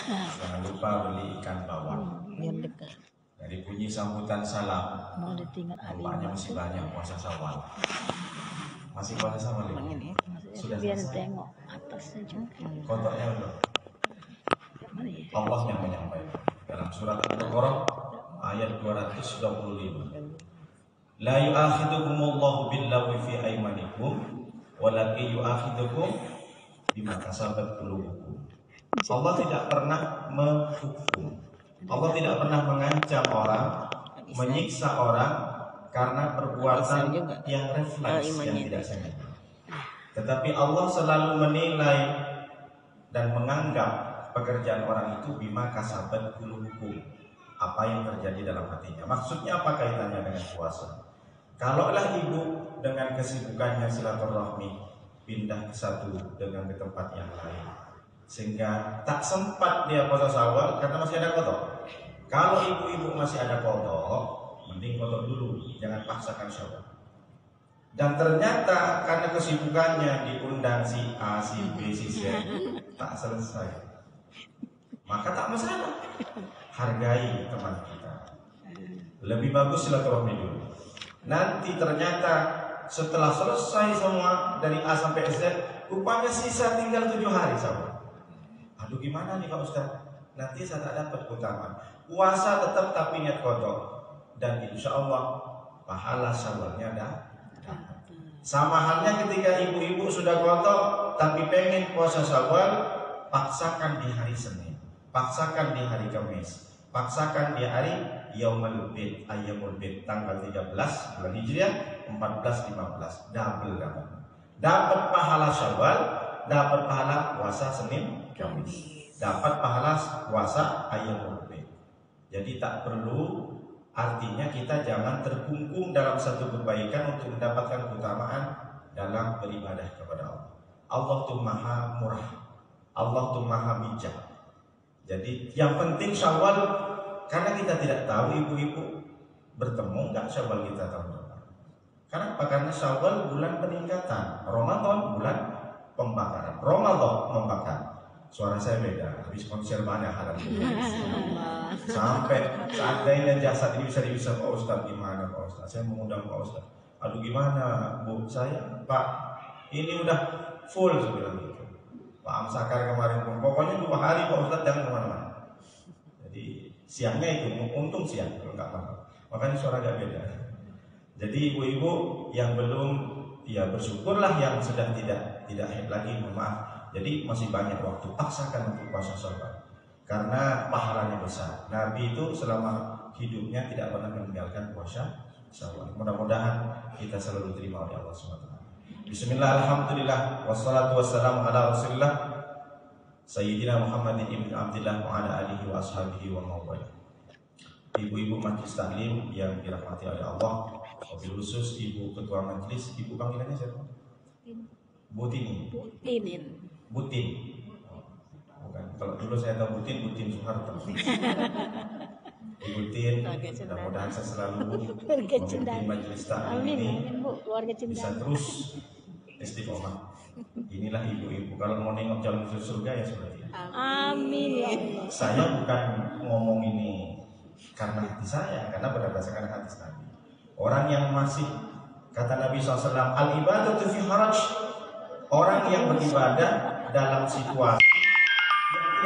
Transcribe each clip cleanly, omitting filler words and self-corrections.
Jangan lupa beli ikan bawang. Dari bunyi sambutan salam, nampaknya masih banyak puasa Syawal. Masih puasa Syawal ini? Sudah selesai. Tengok atasnya juga. Kotaknya belum. Allah yang menyampaikan dalam surat Al-Baqarah ayat 225. La yu'akhidukumullahu billaghwi fi aymanikum walakin yu'akhidukum bima kasabat qulubukum. Allah tidak pernah menghukum. Allah tidak pernah mengancam orang, menyiksa orang karena perbuatan yang refleks yang tidak sengaja. Tetapi Allah selalu menilai dan menganggap pekerjaan orang itu bima kasabat qulubukum, apa yang terjadi dalam hatinya. Maksudnya apa kaitannya dengan puasa? Kalaulah ibu dengan kesibukannya silaturahmi pindah ke satu dengan ke tempat yang lain, sehingga tak sempat dia puasa Syawal karena masih ada kodok. Kalau ibu-ibu masih ada kodok, mending kodok dulu, jangan paksakan Syawal. Dan ternyata karena kesibukannya diundang si A, si B, si Z, tak selesai, maka tak masalah. Hargai teman kita. Lebih bagus silaturahmi dulu. Nanti ternyata setelah selesai semua dari A sampai Z, rupanya sisa tinggal 7 hari Syawal. Aduh gimana nih Pak Ustaz? Nanti saya tak dapat keutamaan. Puasa tetap tapi niat kodok. Dan insya Allah pahala Syawalnya dah. Sama halnya ketika ibu-ibu sudah kodok tapi pengen puasa Syawal, paksakan di hari Senin, paksakan di hari Kamis, paksakan di hari Yaumul Bid, Ayyamul Bid, tanggal 13 bulan Hijriah 14-15, double dapat. Dapat pahala Syawal, dapat pahala puasa Senin Kamis, dapat pahala puasa Ayyamul Bid. Jadi tak perlu, artinya kita jangan terkungkung dalam satu kebaikan untuk mendapatkan keutamaan dalam beribadah kepada Allah. Allah tuh maha murah, Allah tuh maha bijak. Jadi yang penting Syawal, karena kita tidak tahu ibu-ibu bertemu nggak Syawal kita tahun depan. Kenapa? Karena Syawal bulan peningkatan, Ramadan bulan pembakaran. Ramadan membakar. Suara saya beda, habis konser banyak hal sampai seandainya jasad ini bisa dipisah Pak Ustaz, gimana Pak Ustaz? Saya mengundang Pak Ustaz. Aduh gimana Bu, saya Pak ini udah full sebilang gitu. Pak Amsakar kemarin pun, pokoknya 2 hari Pak Ustaz jangan kemana-mana. Jadi siangnya itu, untung siang kalau nggak malam. Makanya suara agak beda. Jadi ibu-ibu yang belum, ya bersyukurlah yang sedang tidak haid lagi, maaf. Jadi masih banyak waktu, paksakan untuk puasa Syawal karena pahalanya besar. Nabi itu selama hidupnya tidak pernah meninggalkan puasa Syawal. Mudah-mudahan kita selalu diterima oleh Allah SWT. Bismillah, alhamdulillah, wassalatu wassalamu ala rasulillah Sayyidina Muhammadin ibn Abdillah wa ala alihi wa ashabihi wa mawala. Ibu-ibu majlis taklim yang dirahmati oleh Allah, wabil khusus ibu ketua majlis, ibu panggilannya siapa? Butini. Butin. Bukan. Kalau dulu saya tahu Butin Soeharto. Butin, mudah-mudahan saya selalu memimpin majelis taklim ini bisa terus istiqomah. Inilah ibu-ibu. Kalau mau nengok jalan surga ya seperti ini. Amin ya Allah. Saya bukan ngomong ini karena hati saya, karena berdasarkan hadis Nabi. Orang yang masih, kata Nabi SAW, al-ibadatu fi haraj. Orang yang beribadah dalam situasi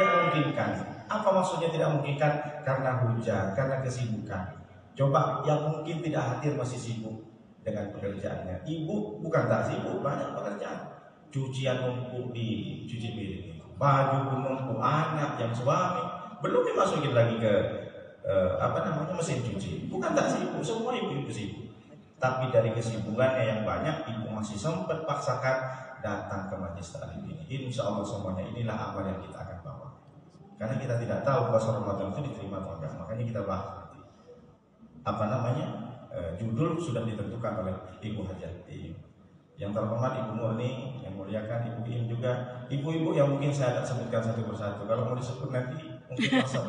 yang tidak memungkinkan. Apa maksudnya tidak memungkinkan? Karena hujan, karena kesibukan. Coba yang mungkin tidak hadir masih sibuk dengan pekerjaannya. Ibu bukan tak sibuk, banyak pekerjaan. Cucian numpuk di cuci piring, baju pun numpuk, anak yang suami belum dimasukin lagi ke mesin cuci. Bukan tak sibuk, semua ibu-ibu sibuk. Tapi dari kesibukannya yang banyak, ibu masih sempat paksakan datang ke majelis taklim ini. Insya Allah semuanya inilah amal yang kita akan bawa. Karena kita tidak tahu puasa Ramadan itu diterima atau enggak. Makanya kita bahas nanti. Judul sudah ditentukan oleh Ibu Hajati. Yang terhormat Ibu Murni, yang muliakan Ibu Im juga. Ibu-ibu yang mungkin saya tak sebutkan satu persatu. Kalau mau disebut nanti mungkin pasal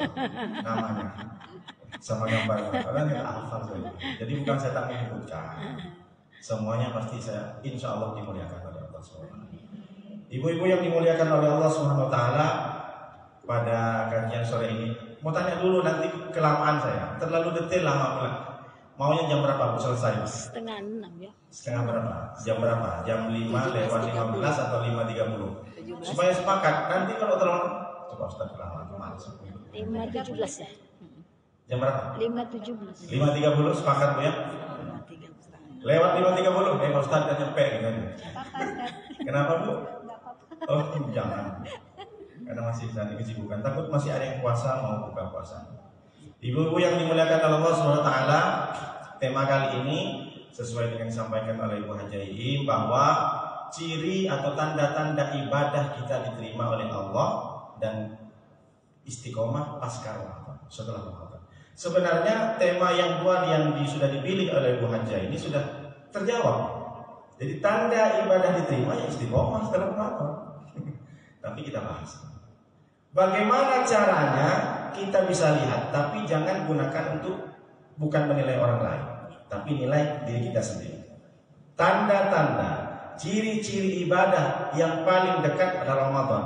namanya sama gambarnya. Karena kita hafal saja. Jadi bukan saya tak menyebutkan. Semuanya pasti saya insya Allah dimuliakan oleh Allah SWT. Ibu-ibu yang dimuliakan oleh Allah SWT, pada kajian sore ini. Mau tanya dulu, nanti kelamaan saya, terlalu detail lama pula. Maunya jam berapa Bu selesai? Setengah 6 ya. Setengah berapa? Jam berapa? Jam 5:15 atau 5:30? Supaya sepakat. Nanti kalau terlalu coba Ustaz lama malas. 5:17 ya. Jam berapa? 5:17. 5:30 sepakat Bu ya? Lewat 5:30 Ustaz udah nyampe gitu. Kenapa Bu? Oh jangan. Karena masih saat ini kesibukan. Takut masih ada yang puasa mau buka puasa. Ibu-ibu yang dimuliakan Allah SWT, tema kali ini sesuai dengan disampaikan oleh Ibu Haja Iim bahwa ciri atau tanda-tanda ibadah kita diterima oleh Allah dan istiqomah pasca Ramadan, setelah Ramadan. Sebenarnya tema yang sudah dipilih oleh Ibu Haja ini sudah terjawab. Jadi tanda ibadah diterima ya istiqomah setelah Ramadan. Tapi kita bahas bagaimana caranya kita bisa lihat, tapi jangan gunakan untuk bukan menilai orang lain, tapi nilai diri kita sendiri. Tanda-tanda, ciri-ciri ibadah yang paling dekat adalah Ramadan.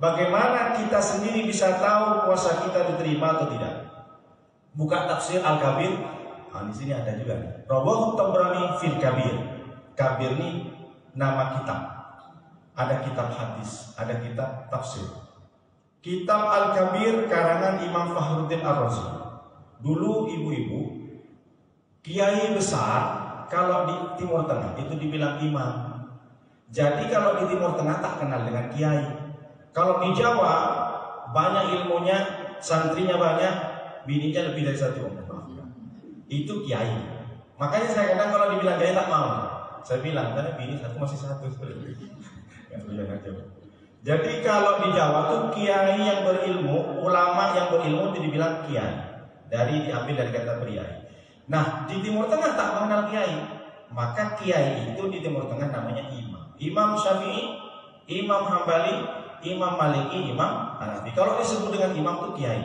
Bagaimana kita sendiri bisa tahu puasa kita diterima atau tidak? Buka tafsir Al-Kabir. Di sini ada juga. Rawahu Tabrani fil Kabir. Kabir ini nama kitab. Ada kitab hadis, ada kitab tafsir. Kitab Al-Kabir karangan Imam Fakhruddin Ar-Razi. Dulu ibu-ibu, kiai besar kalau di Timur Tengah itu dibilang imam. Jadi kalau di Timur Tengah tak kenal dengan kiai. Kalau di Jawa banyak ilmunya, santrinya banyak, bininya lebih dari satu. Itu kiai. Makanya saya kadang kalau dibilang kiai tak mau. Saya bilang karena bini satu masih satu. Jadi kalau di Jawa tuh kiai yang berilmu, ulama yang berilmu itu dibilang kiai. Diambil dari kata priai. Nah di Timur Tengah tak mengenal kiai, maka kiai itu di Timur Tengah namanya imam. Imam Syafi'i, Imam Hambali, Imam Maliki, Imam Hanafi. Kalau disebut dengan imam itu kiai.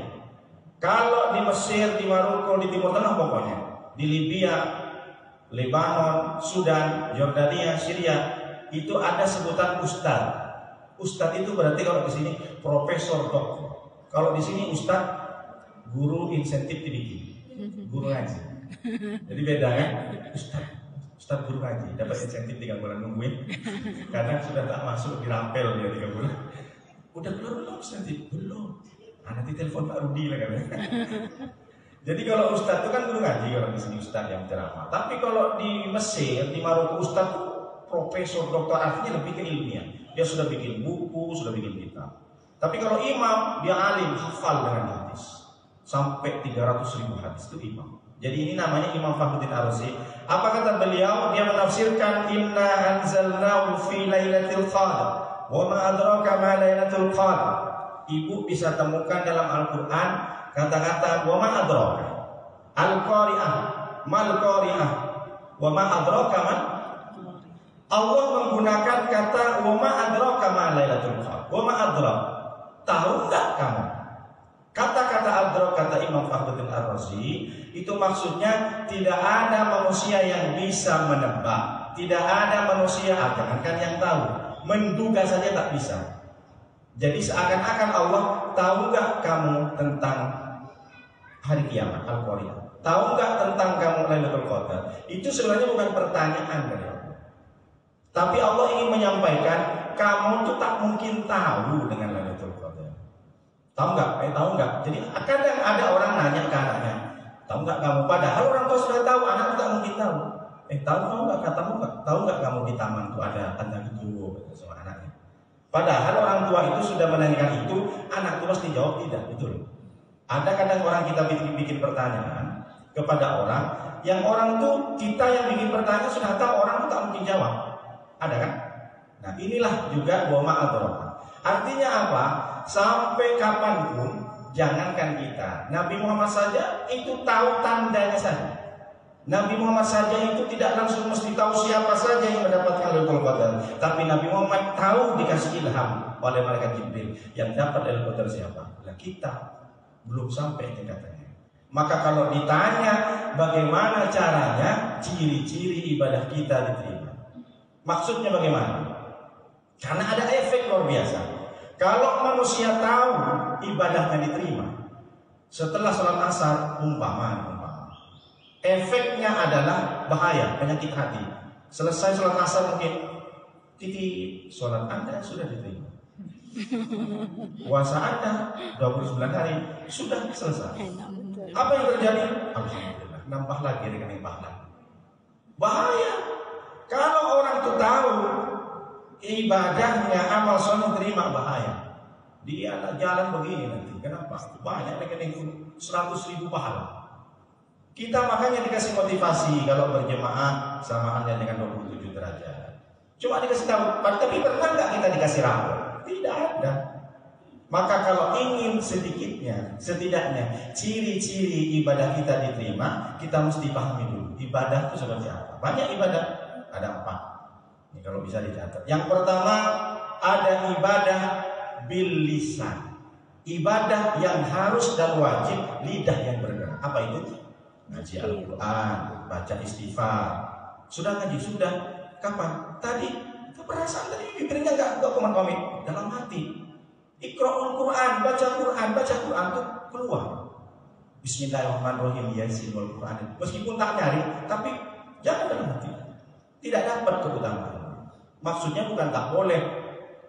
Kalau di Mesir, di Maroko, di Timur Tengah pokoknya, di Libya, Lebanon, Sudan, Yordania, Syria, itu ada sebutan ustadz. Ustadz itu berarti kalau di sini profesor doktor. Kalau di sini ustadz guru insentif dibikin, guru ngaji. Jadi beda kan? Ustadz guru ngaji dapat insentif 3 bulan nungguin. Kadang sudah tak masuk dirampel dia 3 bulan. Udah keluar belum insentif? Belum. Nanti telepon Pak Rudi lah kan. Jadi kalau ustadz itu kan guru ngaji, orang di sini ustadz yang ceramah. Tapi kalau di Mesir, di Maroko ustadz itu profesor doktor, artinya lebih ke ilmiah. Dia sudah bikin buku, sudah bikin kitab. Tapi kalau imam, dia alim, hafal dengan hadis. Sampai 300.000 hadis itu imam. Jadi ini namanya Imam Fakhruddin Ar-Razi. Apa kata beliau? Dia menafsirkan inna anzalnahu fi lailatul qadar. Wa ma adraka ma lailatul qadar. Ibu bisa temukan dalam Al-Qur'an kata-kata wa ma adraka. Al-qari'ah, mal qari'ah. Wa ma adraka ma. Allah menggunakan kata wa ma adraka ma lailatul qadar. Wa ma adrak. Tahu enggak kamu? Kata-kata adrak kata Imam Fakhruddin Ar-Razi itu maksudnya tidak ada manusia yang bisa menebak. Tidak ada manusia, jangankan yang tahu, menduga saja tak bisa. Jadi seakan-akan Allah tahu enggak kamu tentang hari kiamat Al-Qari'ah? Tahu enggak tentang kamu Lailatul Qadar? Itu sebenarnya bukan pertanyaan dari Allah. Tapi Allah ingin menyampaikan kamu tuh tak mungkin tahu dengan Lailatul Qadar. Tahu enggak? Tahu enggak? Jadi kadang ada orang nanya ke anaknya, tahu enggak kamu? Padahal orang tua sudah tahu, anak tak mungkin tahu. Tahu kamu enggak? Katamu enggak? Tahu enggak kamu di taman tuh ada tanda itu sama anaknya? Padahal orang tua itu sudah menanyakan itu, anak itu pasti jawab tidak, betul. Ada kadang orang kita bikin pertanyaan kepada orang, yang orang tuh kita yang bikin pertanyaan sudah tahu, orang tuh tak mungkin jawab. Ada kan? Nah inilah juga wama adraka. Artinya apa? Sampai kapanpun jangankan kita, Nabi Muhammad saja itu tahu tandanya saja. Nabi Muhammad saja itu tidak langsung mesti tahu siapa saja yang mendapatkan Lailatul Qadar. Tapi Nabi Muhammad tahu dikasih ilham oleh malaikat Jibril yang dapat Lailatul Qadar siapa. Nah kita belum sampai tingkatannya. Maka kalau ditanya bagaimana caranya, ciri-ciri ibadah kita diterima, maksudnya bagaimana? Karena ada efek luar biasa. Kalau manusia tahu ibadahnya diterima setelah sholat asar, umpama, efeknya adalah bahaya, penyakit hati. Selesai sholat asar mungkin titik sholat Anda sudah diterima. Puasa Anda 29 hari sudah selesai. Apa yang terjadi? Alhamdulillah, nambah lagi rekening pahala. Bahaya. Kalau orang itu tahu ibadahnya amal soleh terima, bahaya. Dia jalan begini nanti. Kenapa? Banyak rekening 100.000 pahala. Kita makanya dikasih motivasi kalau berjemaah samaannya dengan 27 derajat. Cuma dikasih tahu, tapi pernah nggak kita dikasih rapor? Tidak ada. Maka kalau ingin setidaknya ciri-ciri ibadah kita diterima, kita mesti pahami dulu ibadah itu seperti apa. Banyak ibadah, ada 4. Ini kalau bisa dicatat. Yang pertama, ada ibadah bil lisan. Ibadah yang harus dan wajib lidah yang bergerak. Apa itu? Ngaji Al-Quran, baca istighfar. Sudah ngaji? Sudah. Kapan? Tadi. Perasaan tadi bibirnya enggak komit. Dalam hati. Iqra'ul Quran, baca Quran itu keluar. Bismillahirrahmanirrahim, yasin wal Quran. Meskipun tak nyari, tapi jangan dalam hati. Tidak dapat keutamaan. Maksudnya bukan tak boleh.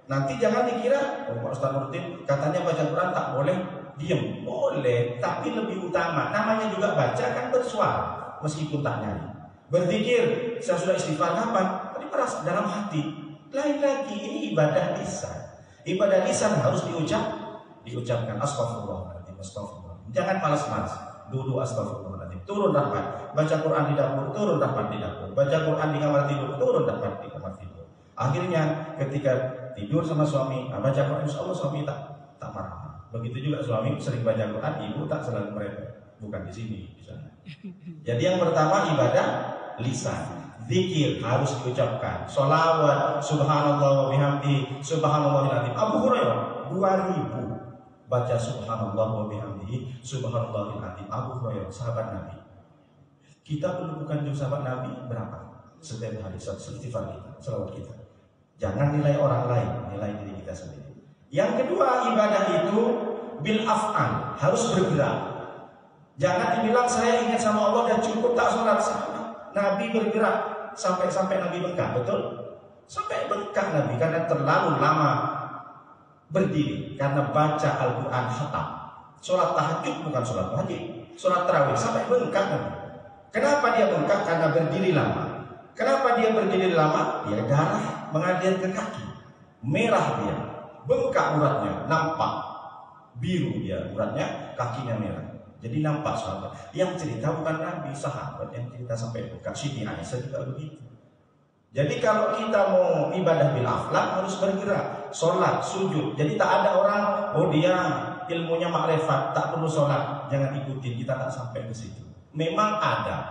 Nanti jangan dikira, Pak Ustaz Nurdin katanya baca Quran tak boleh diam. Boleh, tapi lebih utama. Namanya juga baca kan bersuara, meskipun tak nyari. Berzikir, saya sudah istighfar kapan? Tadi perasaan dalam hati. Lain lagi, ini ibadah lisan. Ibadah lisan harus diucapkan astagfirullahaladzim, astagfirullah. Jangan malas-malas. Duduk astagfirullahaladzim, turun rahmat. Baca Quran di dapur, turun rahmat di dapur. Baca Quran di kamar tidur, turun rahmat di kamar tidur. Akhirnya ketika tidur sama suami, baca Quran, insya Allah suami tak marah. Begitu juga suami sering baca Quran, ibu tak selalu merepot. Bukan di sini, di sana. Jadi yang pertama ibadah lisan. Zikir harus diucapkan. Sholawat, subhanallah wa bihamdi, subhanallahil azim. Abu Hurairah 2000 baca subhanallah wa bihamdi, subhanallahil azim. Abu Hurairah sahabat Nabi. Kita kedudukan juga sahabat Nabi berapa? Setiap hari istighfar kita, selawat kita. Jangan nilai orang lain, nilai diri kita sendiri. Yang kedua, ibadah itu bil af'al, harus bergerak. Jangan dibilang saya ingat sama Allah dan cukup tak sholat. Nabi bergerak sampai Nabi bengkak, betul? Sampai bengkak Nabi karena terlalu lama berdiri, karena baca Al-Quran khatam. Sholat tahajud bukan sholat wajib, sholat tarawih sampai bengkak Nabi. Kenapa dia bengkak? Karena berdiri lama. Kenapa dia berdiri lama? Ya darah mengalir ke kaki, merah dia, bengkak uratnya, nampak biru dia uratnya, kakinya merah. Jadi nampak sahabat. Yang cerita bukan Nabi, sahabat yang cerita sampai bengkak. Siti Aisyah juga begitu. Jadi kalau kita mau ibadah bil akhlak harus bergerak, sholat, sujud. Jadi tak ada orang, oh dia ilmunya makrifat, tak perlu sholat, jangan ikutin. Kita tak sampai ke situ. Memang ada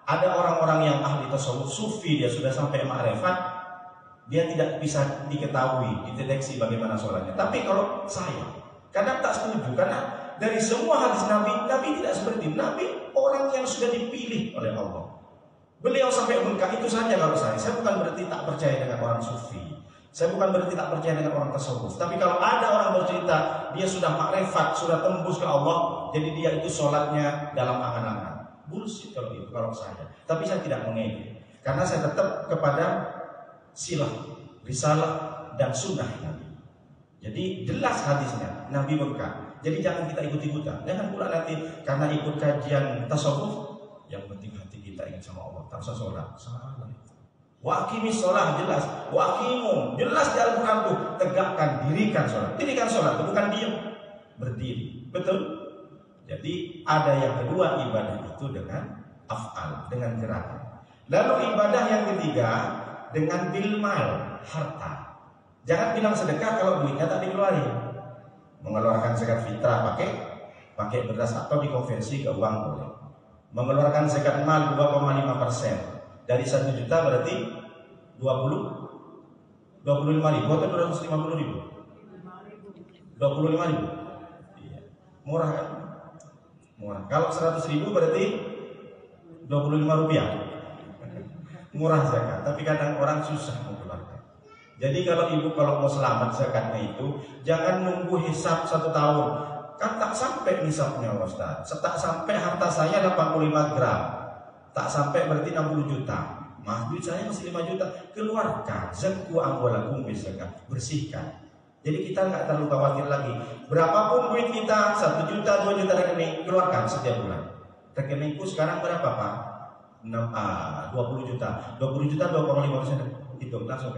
orang-orang yang ahli tasawuf, sufi, dia sudah sampai makrifat, dia tidak bisa diketahui, dideteksi bagaimana sholatnya. Tapi kalau saya kadang tak setuju, karena dari semua hadis Nabi tidak seperti Nabi, orang yang sudah dipilih oleh Allah. Beliau sampai bengkak, itu saja kalau saya. Saya bukan berarti tak percaya dengan orang sufi. Saya bukan berarti tak percaya dengan orang tasawuf. Tapi kalau ada orang bercerita, dia sudah makrifat, sudah tembus ke Allah, jadi dia itu sholatnya dalam angan-angan. Bullshit kalau itu, kalau saya. Tapi saya tidak mengejek, karena saya tetap kepada silah, risalah, dan sunnah Nabi. Jadi jelas hadisnya, Nabi bengkak. Jadi jangan kita ikut-ikutan. Jangan pula nanti karena ikut kajian tasawuf, yang penting hati kita ingat sama Allah, tak usah sholat. Salah. Wa aqimis sholat, jelas. Wa aqimu, jelas di Al-Quran tuh. Tegakkan, dirikan sholat. Dirikan sholat, bukan diam, berdiri. Betul? Jadi ada yang kedua, ibadah itu dengan af'al, dengan gerakan. Lalu ibadah yang ketiga dengan bilmal, harta. Jangan bilang sedekah kalau duitnya tak dikeluarin. Mengeluarkan zakat fitrah pakai beras atau dikonversi ke uang boleh. Mengeluarkan zakat mal 2,5%. Dari 1 juta berarti 25.000 atau 250.000? 25.000. Iya. Murah kan? Murah. Kalau 100.000 berarti 25 rupiah. Murah zakat. Tapi kadang orang susah mengeluarkan. Jadi kalau ibu mau selamat zakatnya itu jangan nunggu hisab 1 tahun. Kan tak sampai nisabnya Ustaz. Tak sampai harta saya 85 gram. Tak sampai berarti 60 juta. Duit saya masih 5 juta. Keluarkan zakku amwalakum bizakat. Bersihkan. Jadi kita nggak terlalu khawatir lagi. Berapapun duit kita, 1 juta, 2 juta rekening, keluarkan setiap bulan. Rekeningku sekarang berapa Pak? 20 juta. 20 juta 2,5%. Itu langsung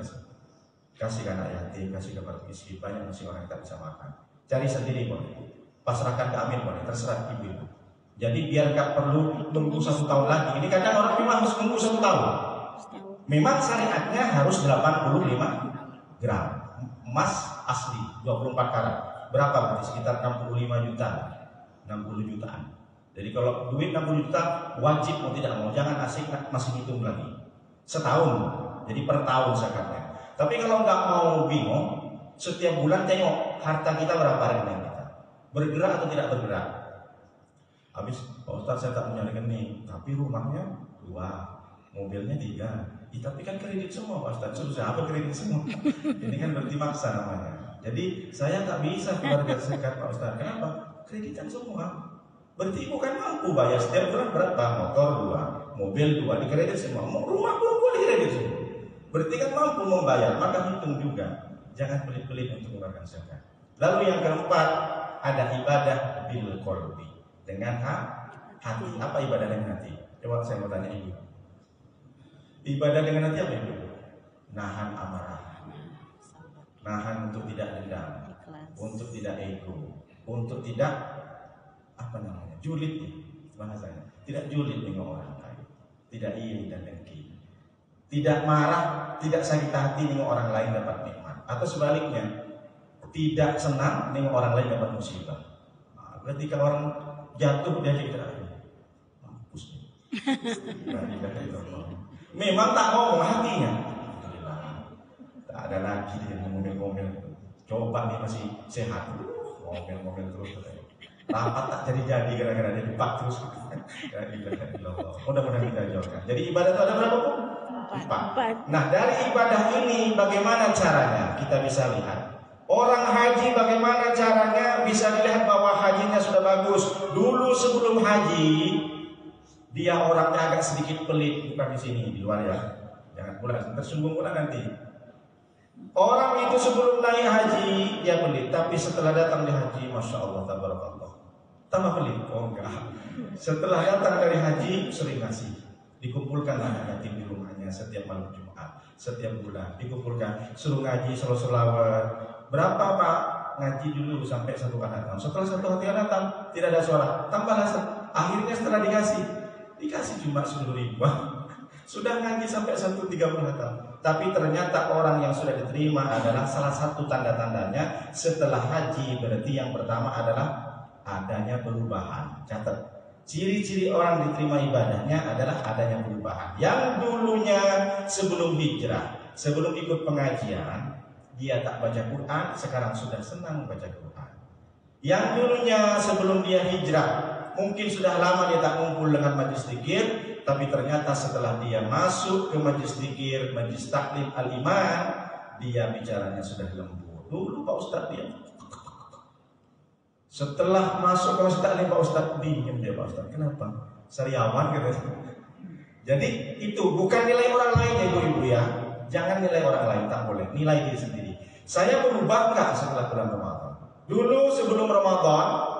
kasih ke anak yatim, kasih ke para miskin, banyak masih orang yang tak bisa makan. Cari sendiri boleh, pasrahkan ke Amin boleh, terserah ibu. Jadi biar gak perlu nunggu 1 tahun lagi. Ini kadang orang memang harus nunggu 1 tahun. Memang syariatnya harus 85 gram emas asli 24 karat. Berapa berarti? Sekitar 65 juta, 60 jutaan. Jadi kalau duit 60 juta wajib mau tidak mau, jangan asik masih hitung lagi. Setahun, jadi per tahun zakatnya. Tapi kalau nggak mau bingung, setiap bulan tengok harta kita berapa rekening kita, bergerak atau tidak bergerak. Habis, Pak Ustadz saya tak punya rekening, tapi rumahnya 2, mobilnya 3. Tapi kan kredit semua Pak Ustadz, susah apa kredit semua? Ini kan berarti maksa namanya. Jadi saya tak bisa keluarga zakat Pak Ustadz. Kenapa? Kreditan semua. Berarti ibu kan mampu bayar setiap bulan berapa? Motor 2, mobil 2 dikredit semua, rumah pun boleh dikredit semua. Berarti kan mampu membayar, maka hitung juga. Jangan pelit-pelit untuk mengeluarkan zakat. Lalu yang keempat, ada ibadah bil qalbi, dengan hati. Apa ibadah dengan hati? Coba saya mau tanya ibu. Ibadah dengan hati apa ibu? Nahan amarah, nahan untuk tidak dendam, untuk tidak ego, untuk tidak julid bahasanya. Tidak julid dengan orang lain, tidak iri dan dengki. Tidak marah, tidak sakit hati dengan orang lain dapat nikmat. Atau sebaliknya, tidak senang dengan orang lain dapat musibah. Berarti kalau orang jatuh dia jadi mampus. Memang tak ngomong hatinya. Tak ada lagi dia ngomel-ngomel. Coba nih masih sehat, ngomel-ngomel terus. Rapat tak jadi-jadi gara-gara dia dipak terus. Mudah-mudahan kita jawabkan. Jadi ibadah itu ada berapa pun? 4. Nah dari ibadah ini bagaimana caranya? Kita bisa lihat orang haji bagaimana caranya, bisa dilihat bahwa hajinya sudah bagus. Dulu sebelum haji dia orangnya agak sedikit pelit, bukan di sini, di luar ya. Jangan pula tersinggung pula nanti. Orang itu sebelum naik haji dia pelit, tapi setelah datang di haji, masya Allah, tabarakallah, tambah pelit. Oh enggak. Setelah datang dari haji sering ngasih. Dikumpulkan anak yatim di rumahnya setiap malam Jumat, setiap bulan dikumpulkan, suruh ngaji, suruh selawat. Berapa Pak? Ngaji dulu sampai 1 khatam. Setelah 1 khatam tidak ada suara, tambahlah. Akhirnya setelah dikasih cuma 10.000. Sudah ngaji sampai 130 khatam. Tapi ternyata orang yang sudah diterima adalah salah satu tanda-tandanya setelah haji, berarti yang pertama adalah adanya perubahan. Catat. Ciri-ciri orang diterima ibadahnya adalah adanya perubahan. Yang dulunya sebelum hijrah, sebelum ikut pengajian, dia tak baca Quran, sekarang sudah senang baca Quran. Yang dulunya sebelum dia hijrah, mungkin sudah lama dia tak ngumpul dengan majlis zikir, tapi ternyata setelah dia masuk ke majlis zikir, majlis taklim al-iman, dia bicaranya sudah lembut. Dulu Pak Ustadz dia setelah masuk ke masjid taklim, Pak Ustadz dingin dia Pak Ustadz. Kenapa? Sariawan gitu. Jadi itu bukan nilai orang lain ya ibu-ibu ya. Jangan nilai orang lain, tak boleh. Nilai diri sendiri. Saya berubah nggak setelah bulan Ramadan? Dulu sebelum Ramadan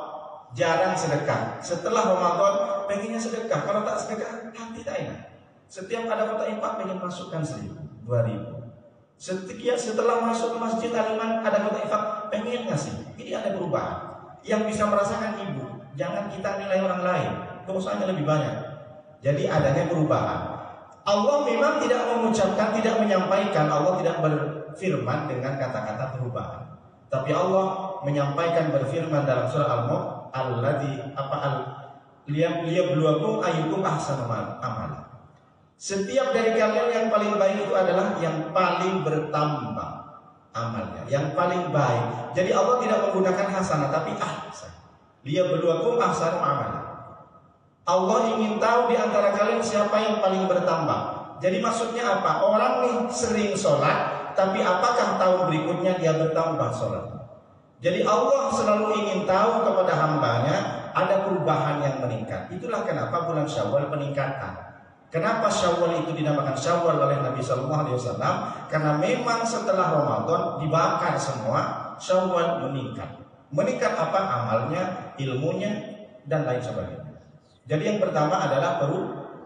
jarang sedekah. Setelah Ramadan pengennya sedekah. Kalau tak sedekah hati tak enak. Setiap ada kota infak pengen masukkan 1.000, 2.000. Setelah masuk ke masjid Al-Iman ada kota infak pengen ngasih. Ini ada perubahan. Yang bisa merasakan ibu, jangan kita nilai orang lain, dosanya lebih banyak. Jadi adanya perubahan. Allah memang tidak mengucapkan, tidak menyampaikan, Allah tidak berfirman dengan kata-kata perubahan. Tapi Allah menyampaikan berfirman dalam surah Al-Mulk, liyabluwakum ayyukum ahsanu amala. Setiap dari kalian yang paling baik itu adalah yang paling bertambah amalnya, yang paling baik. Jadi Allah tidak menggunakan hasanah tapi ahsan. Liyabluwakum ahsanu amala. Allah ingin tahu di antara kalian siapa yang paling bertambah. Jadi maksudnya apa? Orang nih sering sholat, tapi apakah tahun berikutnya dia bertambah sholat? Jadi Allah selalu ingin tahu kepada hambanya ada perubahan yang meningkat. Itulah kenapa bulan Syawal peningkatan. Kenapa Syawal itu dinamakan Syawal oleh Nabi Sallallahu Alaihi Wasallam? Karena memang setelah Ramadan dibakar semua, Syawal meningkat. Meningkat apa? Amalnya, ilmunya, dan lain sebagainya. Jadi yang pertama adalah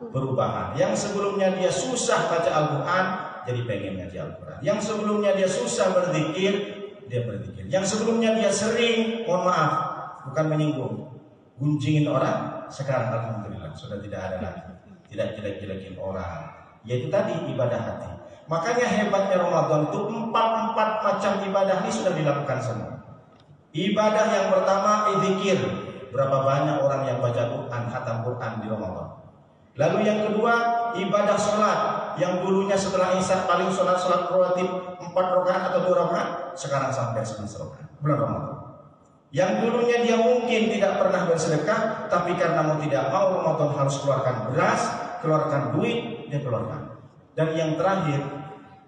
perubahan. Yang sebelumnya dia susah baca Al-Quran, jadi pengen ngaji Al-Quran. Yang sebelumnya dia susah berzikir, dia berzikir. Yang sebelumnya dia sering, mohon maaf, bukan menyinggung, gunjingin orang, sekarang alhamdulillah sudah tidak ada lagi. Tidak jelek-jelekin orang. Yaitu tadi ibadah hati. Makanya hebatnya Ramadan itu empat macam ibadah ini sudah dilakukan semua. Ibadah yang pertama zikir. Berapa banyak orang yang baca Quran, khatam Quran di Ramadan. Lalu yang kedua ibadah sholat. Yang dulunya setelah Isya paling sholat rawatib 4 rakaat atau 2 rakaat, sekarang sampai 11 rakaat bulan Ramadan. Yang dulunya dia mungkin tidak pernah bersedekah, tapi karena mau tidak mau Ramadan harus keluarkan beras, keluarkan duit, dia keluarkan. Dan yang terakhir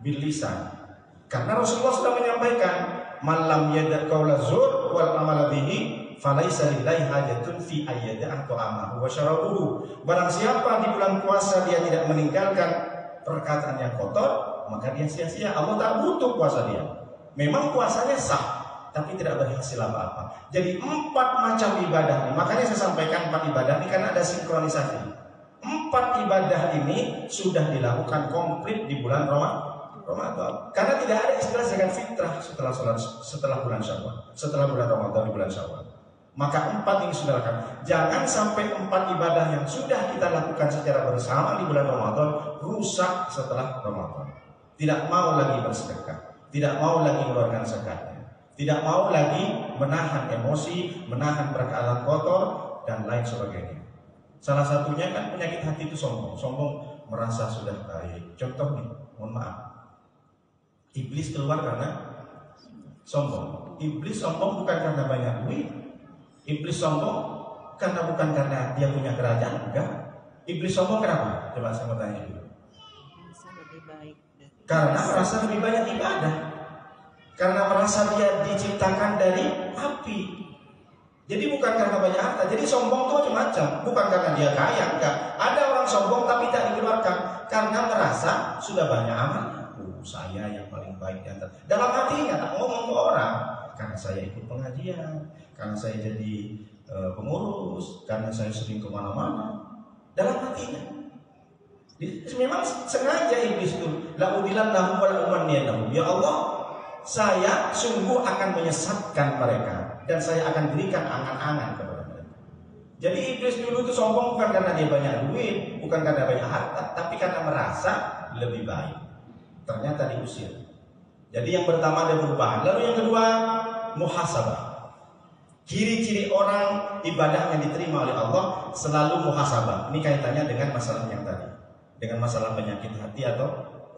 bil lisan. Karena Rasulullah sudah menyampaikan, "Man lam yada' qaula zur wal amala bihi falaisa lillahi hajatun fi ayyada'a ta'amahu wa syarabuhu." Barang siapa di bulan puasa dia tidak meninggalkan perkataan yang kotor, maka dia sia-sia. Allah tak butuh puasa dia. Memang puasanya sah, tapi tidak berhasil apa-apa. Jadi 4 macam ibadah ini. Makanya saya sampaikan 4 ibadah ini karena ada sinkronisasi. 4 ibadah ini sudah dilakukan komplit di bulan Ramadan. Karena tidak ada istilah zakat fitrah setelah bulan Syawal, setelah bulan Ramadan di bulan Syawal. Maka 4 ini sudah lakukan. Jangan sampai 4 ibadah yang sudah kita lakukan secara bersama di bulan Ramadan rusak setelah Ramadan. Tidak mau lagi bersedekah, tidak mau lagi mengeluarkan zakatnya, tidak mau lagi menahan emosi, menahan perkataan kotor dan lain sebagainya. Salah satunya kan penyakit hati itu sombong. Sombong merasa sudah baik. Contoh nih, mohon maaf. Iblis keluar karena sombong. Iblis sombong bukan karena banyak duit. Iblis sombong bukan karena dia punya kerajaan, enggak. Iblis sombong kenapa? Coba saya mau tanya dulu. Karena merasa lebih banyak ibadah. Karena merasa dia diciptakan dari api. Jadi bukan karena banyak harta. Jadi sombong itu macam-macam. Bukan karena dia kaya, enggak. Ada orang sombong tapi tak dikeluarkan karena merasa sudah banyak amal. Saya yang paling baik di antara. Dalam hatinya tak ngomong ke orang. Karena saya ikut pengajian, karena saya jadi pengurus, karena saya sering kemana-mana. Dalam hatinya. Memang sengaja iblis itu. La'udilannahum wa la'umanniyannahum. Ya Allah, saya sungguh akan menyesatkan mereka dan saya akan berikan angan-angan kepada mereka. Jadi iblis dulu itu sombong bukan karena dia banyak duit, bukan karena banyak harta, tapi karena merasa lebih baik. Ternyata diusir. Jadi yang pertama ada perubahan. Lalu yang kedua muhasabah. Ciri-ciri orang ibadah yang diterima oleh Allah selalu muhasabah. Ini kaitannya dengan masalah yang tadi, dengan masalah penyakit hati atau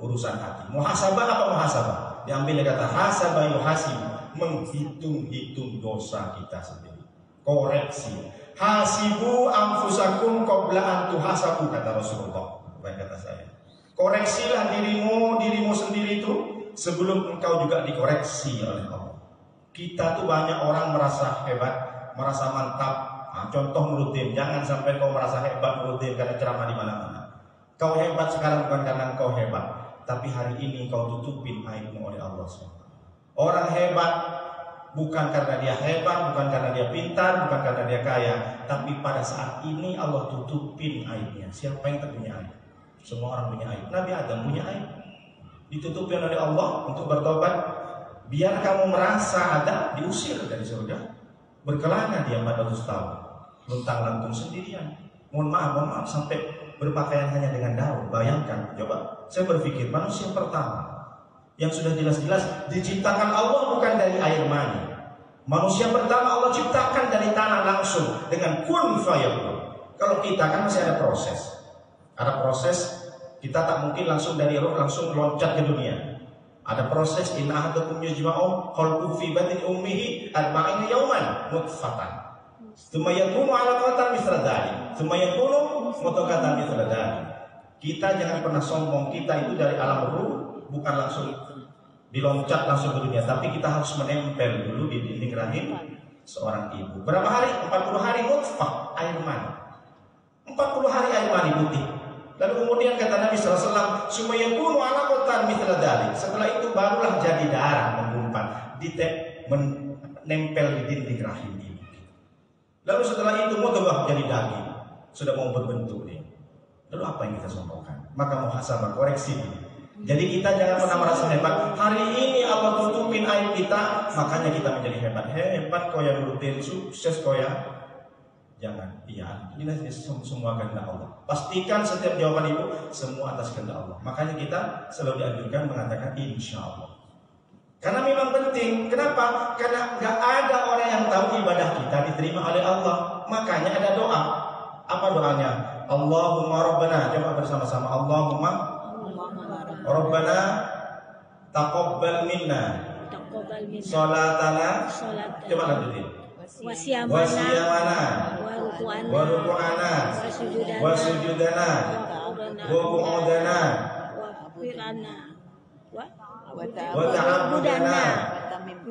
urusan hati. Muhasabah apa muhasabah? Diambil dari kata hasabah yuhasib, menghitung-hitung dosa kita sendiri. Koreksi. Hasibu anfusakum qabla an tuhasabu, kata Rasulullah. Bukan kata saya. Koreksilah dirimu sendiri itu sebelum engkau juga dikoreksi oleh Allah. Kita tuh banyak orang merasa hebat, merasa mantap. Nah, contoh Nuruddin, jangan sampai kau merasa hebat Nuruddin karena ceramah di mana-mana. Kau hebat sekarang bukan karena engkau hebat, tapi hari ini kau tutupin aibmu oleh Allah SWT. Orang hebat bukan karena dia hebat, bukan karena dia pintar, bukan karena dia kaya, tapi pada saat ini Allah tutupin aibnya. Siapa yang tak punya aib? Semua orang punya aib. Nabi Adam punya aib, ditutupin oleh Allah untuk bertobat. Biar kamu merasa ada, diusir dari surga. Berkelana dia 400 tahun, luntang-lantung sendirian. Mohon maaf sampai berpakaian hanya dengan daun. Bayangkan, coba saya berpikir manusia pertama yang sudah jelas-jelas diciptakan Allah bukan dari air mani. Manusia pertama Allah ciptakan dari tanah langsung dengan kun fayakun. Kalau kita kan masih ada proses. Ada proses, kita tak mungkin langsung dari roh langsung loncat ke dunia. Ada proses, inna ahadakum yujma'u khalqu fi batni ummihi 40 yawman nutfatan. Tsumma yakunu 'alaqatan mithla dzalik. Tsumma yakunu mudghatan mithla dzalik. Kita jangan pernah sombong, kita itu dari alam ruh bukan langsung diloncat langsung ke dunia, tapi kita harus menempel dulu di dinding rahim seorang ibu. Berapa hari? 40 hari nutfah, air mani. 40 hari air mani putih. Lalu kemudian kata Nabi SAW, sumayakunu alaqatan mithla dzalik. Setelah itu barulah jadi darah menggumpal, menempel di dinding rahim ibu. Lalu setelah itu mudghah, jadi daging, sudah mau berbentuk dia. Lalu apa yang kita sombongkan? Maka muhasabah, koreksi. Jadi kita jangan pernah merasa hebat. Hari ini Allah tutupin aib kita, makanya kita menjadi hebat. Hebat kau yang rutin, sukses kau ya. Jangan. Iya, ini semua kehendak Allah. Pastikan setiap jawaban ibu semua atas kehendak Allah. Makanya kita selalu dianjurkan mengatakan insya Allah. Karena memang penting. Kenapa? Karena nggak ada orang yang tahu ibadah kita diterima oleh Allah. Makanya ada doa. Apa doanya? Allahumma Rabbana. Coba bersama-sama. Allahumma Rabbana taqabbal minna salatana. Coba lanjutin. Wasiyamana wa ruku'ana wa sujudana wa qu'udana wa ta'abbudana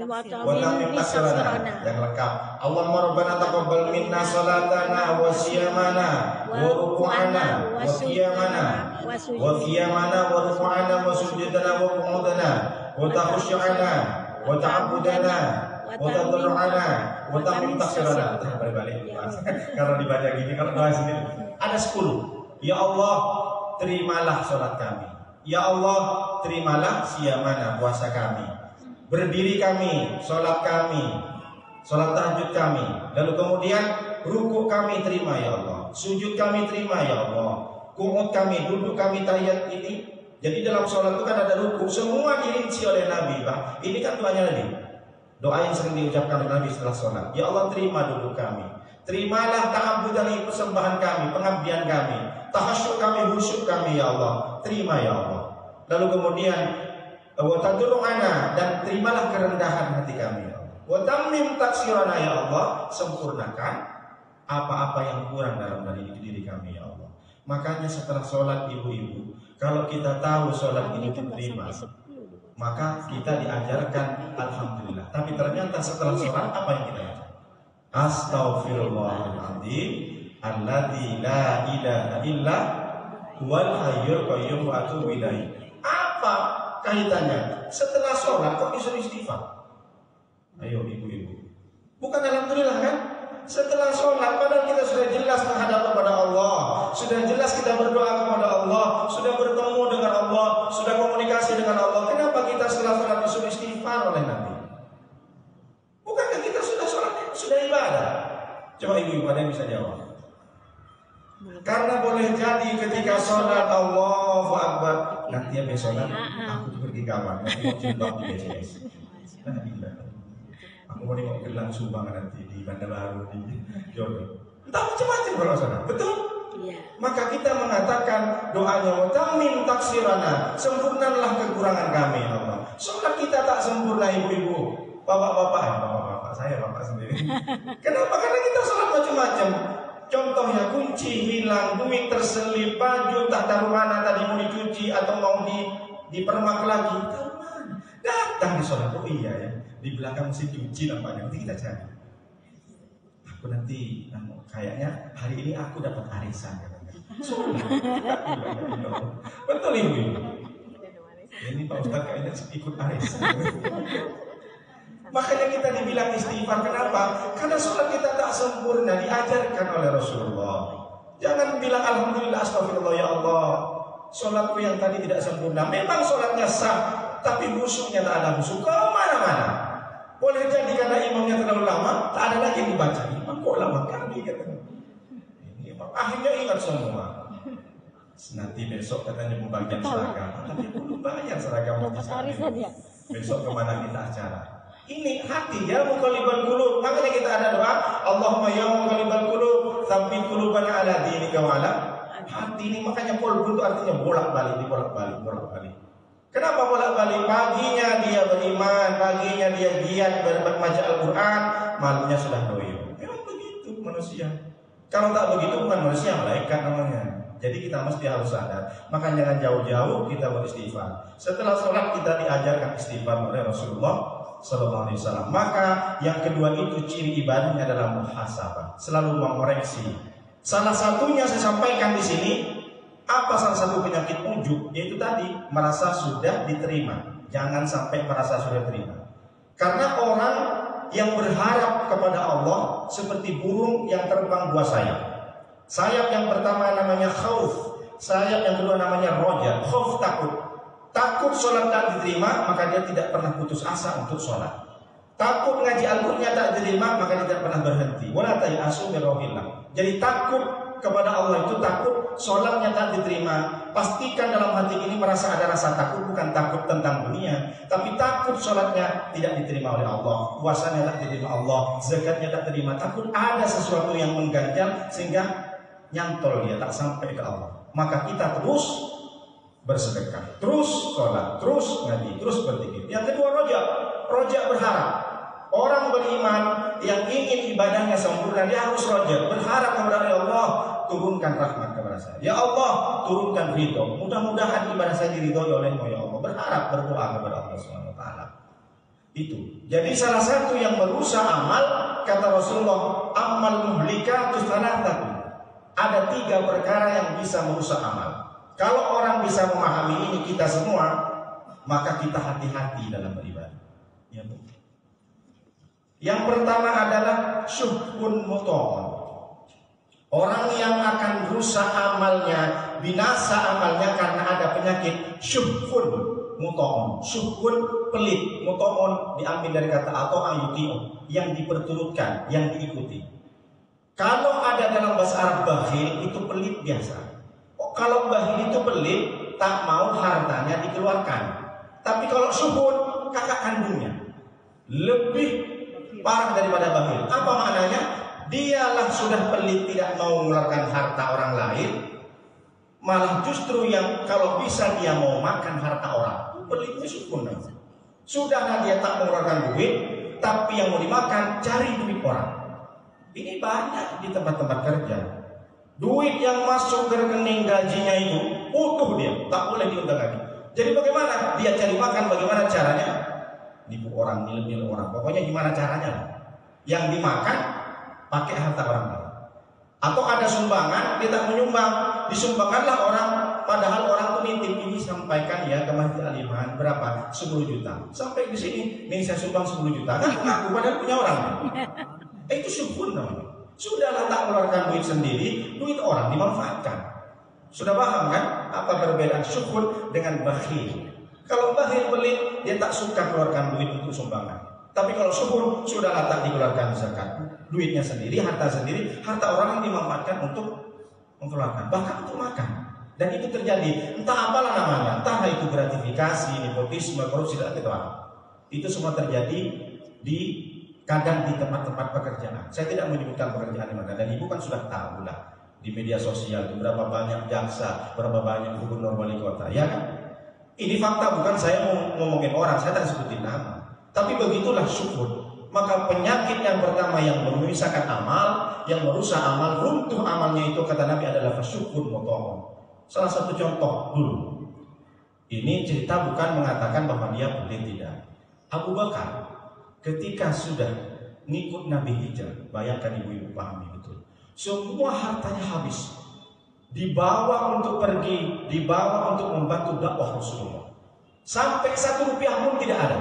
wa tamim tasrana. Yang lengkap. Allahumma Rabbana taqabbal minna salatana wa siyamana wa ruku'ana wa qiyamana wa qiyamana wa ruku'ana wa sujudana wa qu'udana wa takhushu'ana wa ta'abbudana wa tadarru'ana wa tamim tasrana. Balik-balik karena dibaca gini, kalau doa sendiri ada 10. Ya Allah, terimalah salat kami. Ya Allah, terimalah siyamana, puasa kami. Berdiri kami, salat kami, salat tahajud kami. Lalu kemudian ruku kami terima ya Allah, sujud kami terima ya Allah, qu'ud kami, duduk kami tahiyat ini. Jadi dalam salat itu kan ada ruku, semua dirinci oleh Nabi, Pak. Ini kan doanya Nabi. Doa yang sering diucapkan oleh Nabi setelah salat. Ya Allah, terima duduk kami. Terimalah ta'abbudani, persembahan kami, pengabdian kami. Tahasyuk kami, khusyuk kami ya Allah. Terima ya Allah. Lalu kemudian wa tadurru'ana, dan terimalah kerendahan hati kami ya Allah. Wa tammim taksirana ya Allah, sempurnakan apa-apa yang kurang dalam diri kami ya Allah. Makanya setelah sholat ibu-ibu, kalau kita tahu sholat ini diterima, maka kita diajarkan alhamdulillah. Tapi ternyata setelah sholat apa yang kita baca? Astaghfirullahaladzim alladzi la ilaha illa huwal hayyul qayyum wa atubu ilaih. Apa kaitannya? Setelah sholat kok disuruh istighfar? Ayo ibu-ibu, bukan alhamdulillah kan? Setelah sholat padahal kita sudah jelas menghadap kepada Allah, sudah jelas kita berdoa kepada Allah, sudah bertemu dengan Allah, sudah komunikasi dengan Allah. Kenapa kita setelah sholat disuruh istighfar oleh Nabi? Bukankah kita sudah sholat, sudah ibadah? Coba ibu-ibu ada yang bisa jawab. Karena boleh jadi ketika sholat Allahu Akbar, nanti ya sholat aku pergi kawan, nanti mau jilbab di BCS. Aku mau nengok gelang Subang nanti di Bandar Baru di Jodoh. Entah macam-macam kalau sana, betul? Iya. Maka kita mengatakan doanya wa tamim taksirana, sempurnalah kekurangan kami ya Allah. Sholat kita tak sempurna ibu-ibu, bapak-bapak saya bapak sendiri. Kenapa? Karena kita sholat macam-macam. Contohnya kunci hilang, duit terselip, baju tak taruh mana tadi mau dicuci atau mau dipermak lagi. Datang di sholat, oh iya ya, di belakang mesin cuci nampaknya, nanti kita cari. Aku nanti, kayaknya hari ini aku dapat arisan. Betul ibu. Ini Pak Ustadz kayaknya ikut arisan. Makanya kita dibilang istighfar, kenapa? Karena sholat kita tak sempurna, diajarkan oleh Rasulullah. Jangan bilang alhamdulillah, astagfirullah ya Allah, sholatku yang tadi tidak sempurna. Memang sholatnya sah, tapi khusyuknya tak ada khusyuk kemana-mana. Boleh jadi karena imamnya terlalu lama, tak ada lagi yang dibaca. Imam kok lama kali katanya. Ini imam akhirnya ingat semua. Nanti besok katanya pembagian seragam, tapi belum bayar seragam. Besok kemana kita acara? Ini hati ya, muqallibal qulub. Makanya kita ada doa, Allahumma ya muqallibal qulub, tsabbit qulubana ala dinika wa ala. Hati ini makanya qalbu itu artinya bolak-balik, bolak-balik. Kenapa bolak-balik? Paginya dia beriman, paginya dia giat membaca Al-Qur'an, malamnya sudah doyok. Memang begitu manusia. Kalau tak begitu bukan manusia, malaikat namanya. Jadi kita mesti harus sadar. Maka jangan jauh-jauh kita beristighfar. Setelah sholat kita diajarkan istighfar oleh Rasulullah Sallallahu Alaihi Wasallam. Maka yang kedua itu ciri ibadahnya adalah muhasabah, selalu mengoreksi. Salah satunya saya sampaikan di sini, apa salah satu penyakit ujub, yaitu tadi merasa sudah diterima. Jangan sampai merasa sudah diterima. Karena orang yang berharap kepada Allah seperti burung yang terbang dua sayap. Sayap yang pertama namanya khauf, sayap yang kedua namanya roja. Khauf takut. Takut sholat tak diterima, maka dia tidak pernah putus asa untuk sholat. Takut ngaji Al-Qur'annya tak diterima, maka dia tidak pernah berhenti. Wala tayasu min rauhillah. Jadi takut kepada Allah itu takut sholatnya tak diterima. Pastikan dalam hati ini merasa ada rasa takut, bukan takut tentang dunia, tapi takut sholatnya tidak diterima oleh Allah, puasanya tak diterima Allah, zakatnya tak diterima. Takut ada sesuatu yang mengganjal sehingga nyantol dia tak sampai ke Allah. Maka kita terus bersedekah, terus sholat, terus ngaji, terus berzikir. Yang kedua roja berharap. Orang beriman yang ingin ibadahnya sempurna, dia harus roja, berharap kepada Allah, turunkan rahmat kepada saya. Ya Allah, turunkan ridho. Mudah-mudahan ibadah saya diridhoi oleh-Mu ya Allah. Berharap, berdoa kepada Allah Subhanahu wa taala. Itu. Jadi salah satu yang merusak amal, kata Rasulullah, amal muhlikatus thalathatun. Ada 3 perkara yang bisa merusak amal. Kalau orang bisa memahami ini, kita semua, maka kita hati-hati dalam beribadah. Ya, Bu. Yang pertama adalah syuhun muto'on. Orang yang akan rusak amalnya, binasa amalnya karena ada penyakit syuhun muto'on. Syuhun pelit, muto'on diambil dari kata atau ayuti'on, yang diperturutkan, yang diikuti. Kalau ada dalam bahasa Arab bakhil, itu pelit biasa. Kalau bakhil itu pelit, tak mau hartanya dikeluarkan. Tapi kalau syuhun, kakak kandungnya, lebih parah daripada bakhil. Apa maknanya? Dialah sudah pelit, tidak mau mengeluarkan harta orang lain, malah justru yang kalau bisa dia mau makan harta orang. Pelitnya syuhun. Sudahlah dia tak mengeluarkan duit, tapi yang mau dimakan cari duit orang. Ini banyak di tempat-tempat kerja. Duit yang masuk ke rekening gajinya itu utuh dia, tak boleh diundur lagi. Jadi bagaimana? Dia cari makan, bagaimana caranya? Nipu orang, nilai orang. Pokoknya gimana caranya? Yang dimakan pakai harta orang lain. Atau ada sumbangan, dia tak menyumbang, disumbangkanlah orang, padahal orang itu nitip, ini sampaikan ya ke Masjid Al-Iman berapa? 10 juta. Sampai di sini, nih saya sumbang 10 juta. Ngaku padahal punya orang. Itu syukur namanya. Sudahlah tak mengeluarkan duit sendiri, duit orang dimanfaatkan. Sudah paham kan? Apa perbedaan syukur dengan bakhil? Kalau bakhil pelit, dia tak suka keluarkan duit untuk sumbangan. Tapi kalau syukur, sudahlah tak dikeluarkan zakat. Duitnya sendiri, harta orang yang dimanfaatkan untuk mengeluarkan, bahkan untuk makan. Dan itu terjadi, entah apalah namanya, entah itu gratifikasi, nepotisme, korupsi, dan itu semua terjadi kadang di tempat-tempat pekerjaan. Saya tidak menyebutkan pekerjaan di mana, dan ibu kan sudah tahu lah di media sosial berapa banyak jaksa, berapa banyak gubernur wali kota, ya kan? Ini fakta, bukan saya mau ngomongin orang, saya tak sebutin nama. Tapi begitulah syukur. Maka penyakit yang pertama yang memisahkan amal, yang merusak amal, runtuh amalnya itu kata Nabi adalah syukur muto'on. Salah satu contoh dulu. Ini cerita bukan mengatakan bahwa dia pelit, tidak. Abu Bakar ketika sudah ngikut Nabi hijrah, bayangkan ibu-ibu pahami betul. Semua hartanya habis, dibawa untuk pergi, dibawa untuk membantu dakwah Rasulullah. Sampai 1 rupiah pun tidak ada.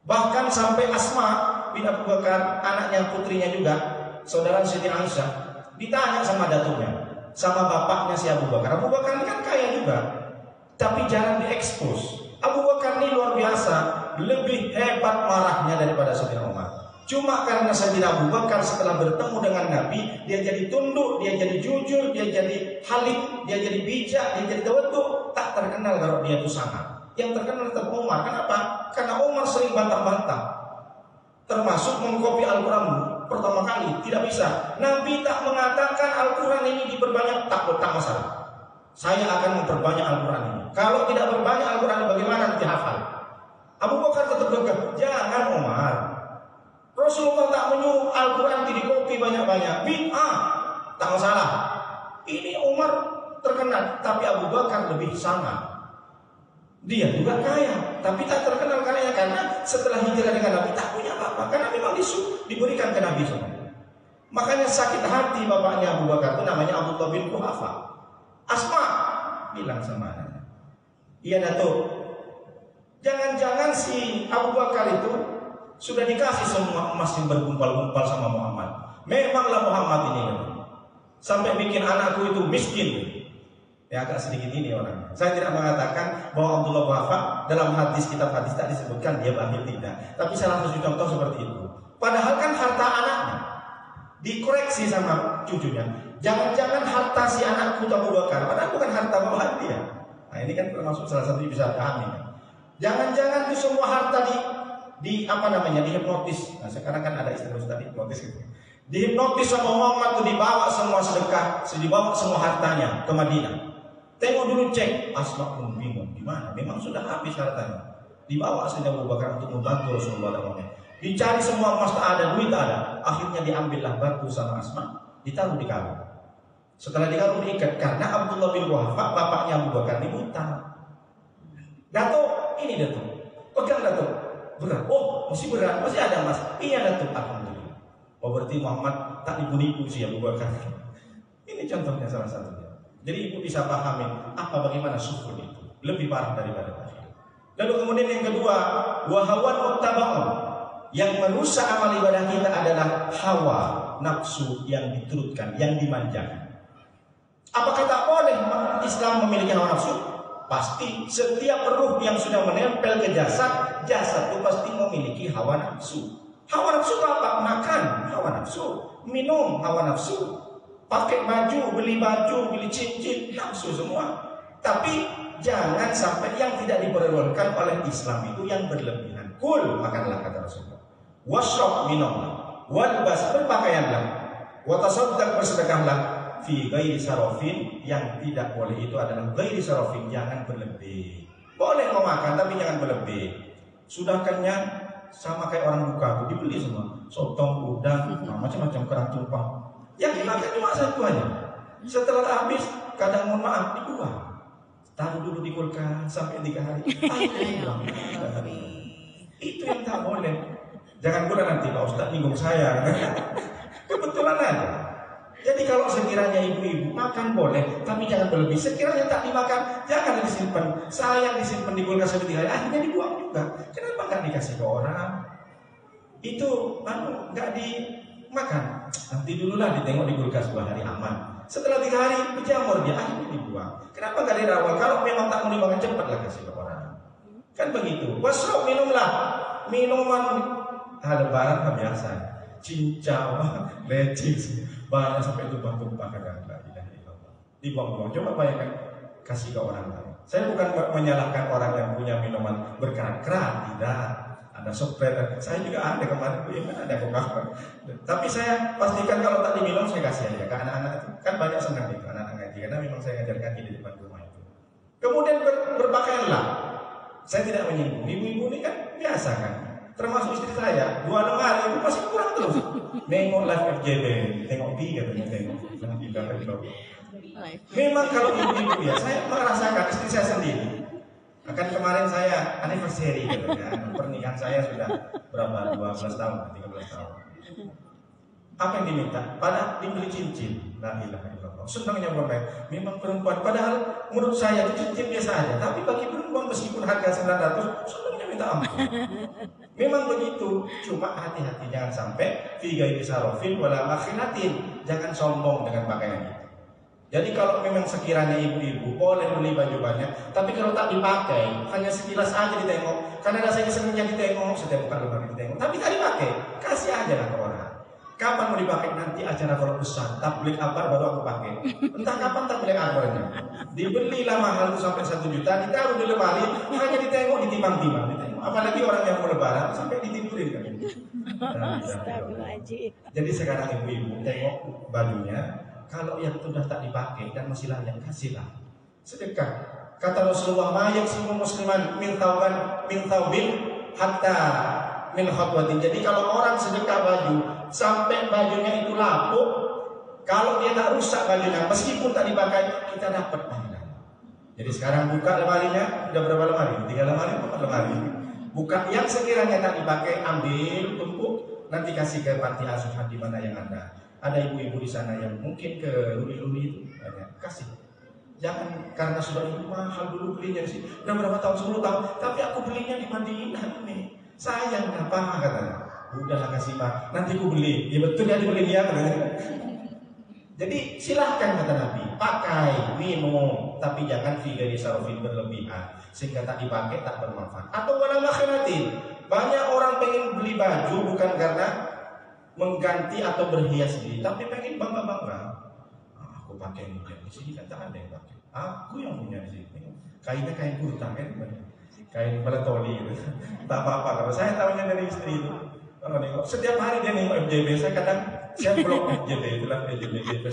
Bahkan sampai Asma bin Abu Bakar, anaknya putrinya juga, saudara Siti Aisyah, ditanya sama datuknya, sama bapaknya si Abu Bakar. Abu Bakar ini kan kaya juga, tapi jarang diekspos. Abu Bakar ini luar biasa, lebih hebat marahnya daripada Sayyidina Umar. Cuma karena Sayyidina Abu Bakar setelah bertemu dengan Nabi, dia jadi tunduk, dia jadi jujur, dia jadi halim, dia jadi bijak, dia jadi tawadhu. Tak terkenal kalau dia itu sangat. Yang terkenal tetap Umar. Kenapa? Karena Umar sering bantah-bantah, termasuk mengkopi Al-Quran pertama kali. Tidak bisa. Nabi tak mengatakan Al-Quran ini diperbanyak, tak masalah. Saya akan memperbanyak Al-Quran ini. Kalau tidak berbanyak Al-Quran ini, bagaimana nanti hafal? Abu Bakar tetap gagah. Jangan Umar. Rasulullah tak menyuruh Al-Quran dikopi banyak-banyak. Bid'ah, tak masalah. Ini Umar terkenal, tapi Abu Bakar lebih sangat. Dia juga kaya, tapi tak terkenal kayanya karena setelah hijrah dengan Nabi tak punya apa-apa, karena memang diberikan ke Nabi semua. Makanya sakit hati bapaknya Abu Bakar itu namanya Abdullah bin Quhafa. Asma bilang sama anaknya, iya Datuk, jangan-jangan si Abu Bakar itu sudah dikasih semua emas yang bergumpal-gumpal sama Muhammad. Memanglah Muhammad ini sampai bikin anakku itu miskin. Ya agak sedikit ini orangnya. Saya tidak mengatakan bahwa Abdullah bin Quhafa dalam kitab hadis tak disebutkan dia bakhil, tidak. Tapi salah satu contoh seperti itu. Padahal kan harta anaknya dikoreksi sama cucunya. Jangan-jangan harta si anakku Abu Bakar, padahal bukan harta bawahan dia. Nah ini kan termasuk salah satu yang bisa pahami. Jangan-jangan itu semua harta dihipnotis. Nah sekarang kan ada istilah tadi hipnotis gitu. Dihipnotis sama Muhammad itu dibawa semua sedekah, dibawa semua hartanya ke Madinah. Tengok dulu cek, Asma pun bingung gimana. Memang sudah habis hartanya. Dibawa saja Abu Bakar untuk membantu Rasulullah SAW. Dicari semua emas tak ada, duit tak ada. Akhirnya diambillah batu sama Asma, ditaruh di kalung. Setelah dikalung diikat karena Abdullah bin Quhafa bapaknya Abu Bakar ini buta. Datuk, ini Datuk. Pegang Datuk. Berat. Oh, masih berat, masih ada emas. Iya Datuk, alhamdulillah. Oh berarti Muhammad tak nipu-nipu si Abu Bakar. Ini contohnya salah satunya. Jadi ibu bisa pahami bagaimana syukur itu lebih parah daripada bakhil. Lalu kemudian yang kedua, wahawan muttaba'un, yang merusak amal ibadah kita adalah hawa nafsu yang diturutkan, yang dimanjakan. Apakah tak boleh Islam memiliki hawa nafsu? Pasti. Setiap ruh yang sudah menempel ke jasad itu pasti memiliki hawa nafsu. Hawa nafsu apa? Makan, hawa nafsu. Minum, hawa nafsu. Pakai baju, beli cincin, nafsu semua. Tapi jangan sampai yang tidak diperbolehkan oleh Islam itu yang berlebihan. Kul, makanlah kata Rasulullah. Washrab, minumlah. Walbas, berpakaianlah. Watasaddaq, bersedekahlah. Fi ghairi sarafin, yang tidak boleh itu adalah ghairi sarafin, jangan berlebih. Boleh mau makan tapi jangan berlebih. Sudah kenyang sama kayak orang buka, dibeli semua. Sotong, udang, macam-macam kerang tumpah. Yang dimakan cuma satu aja. Setelah habis, kadang mohon maaf dibuang. Taruh dulu di kulkas sampai 3 hari. Itu yang tak boleh. Jangan pula nanti Pak Ustaz bingung saya. Kebetulan aja. Jadi kalau sekiranya ibu-ibu makan boleh, tapi jangan berlebih. Sekiranya tak dimakan, jangan disimpan. Sayang disimpan di kulkas sampai 3 hari, akhirnya dibuang juga. Kenapa nggak dikasih ke orang? Itu nggak dimakan. Nanti dululah ditengok di kulkas 2 hari aman. Setelah 3 hari berjamur dia, akhirnya dibuang. Kenapa nggak dari awal? Kalau memang tak mau dimakan cepatlah kasih ke orang. Kan begitu. Wasrob, minumlah. Minuman lebaran kan biasa. Cincau, lecing, banyak sampai tumpah-tumpah kadang. Dibuang-buang. Coba bayangkan kasih ke orang lain. Saya bukan menyalahkan orang yang punya minuman berkerak-kerak, tidak. Ada sopret, saya juga ada kemarin ada Coca-Cola. Tapi saya pastikan kalau tak diminum saya kasih aja ke anak-anak itu. Kan banyak senang itu anak-anak ngaji karena memang saya ngajar ngaji di depan rumah itu. Kemudian berpakaianlah. Saya tidak menyinggung. Ibu-ibu ini kan biasa kan. Termasuk istri saya 2 lemari itu masih kurang terus. Nengok live FJB, tengok katanya tengok. Memang kalau ibu-ibu ya, saya merasakan istri saya sendiri. Akan kemarin saya anniversary gitu kan. Pernikahan saya sudah berapa? 12 tahun, 13 tahun. Apa yang diminta? Pada dibeli cincin. La ilaha illallah. Senangnya bapak. Memang perempuan. Padahal menurut saya itu cincin biasa aja. Tapi bagi perempuan meskipun harga 900, senangnya minta ampun. Memang begitu. Cuma hati-hati jangan sampai fi ghairi sarafin wala makhinatin. Jangan sombong dengan pakaian itu. Jadi kalau memang sekiranya ibu-ibu boleh beli baju banyak, tapi kalau tak dipakai, hanya sekilas aja ditengok. Karena rasanya senangnya ditengok, setiap bukan lemari ditengok. Tapi tak dipakai, kasih aja lah ke orang. Kapan mau dipakai? Nanti acara kalau besar, tabligh akbar baru aku pakai. Entah kapan tabligh akbarnya. Dibelilah mahal itu sampai 1 juta, ditaruh di lemari, hanya ditengok, ditimbang-timbang. Apalagi orang yang mau lebaran sampai ditidurin kan. Jadi sekarang ibu-ibu tengok bajunya. Kalau yang sudah tak dipakai dan masih layak, kasihlah sedekah. Kata Rasulullah, "Mayak semua musliman min taubin hatta min khatwatin." Jadi kalau orang sedekah baju sampai bajunya itu lapuk, Kalau dia tak rusak bajunya, meskipun tak dipakai, kita dapat pahala. Jadi sekarang buka lemarinya, udah berapa lemari? 3 lemari, 4 lemari. Buka yang sekiranya tak dipakai, ambil, tumpuk, nanti kasih ke panti asuhan di mana yang ada. Ada ibu-ibu di sana yang mungkin ke luli-luli itu, banyak, kasih. Jangan karena sudah mahal dulu belinya sih. Udah berapa tahun, 10 tahun, tapi aku belinya di Madinah nih. Sayang apa katanya. Udah kasih Pak, nanti aku beli. Ya betul ya dibeli dia katanya. Jadi silahkan kata Nabi, pakai, minum, tapi jangan fi ghairi sarfin berlebihan sehingga tak dipakai tak bermanfaat. Atau wala makhinatin. Banyak orang pengen beli baju bukan karena mengganti atau berhias diri, tapi pengen bangga-bangga. Aku pakai ini di sini kan tak ada yang pakai. Aku yang punya di sini. Kainnya kain kurta kan, kain peletoli gitu. Tak apa-apa. Kalau saya tahunya dari istri itu. Kalau nengok setiap hari dia nengok FJB, saya kadang saya blok FJB, itulah FJB ini.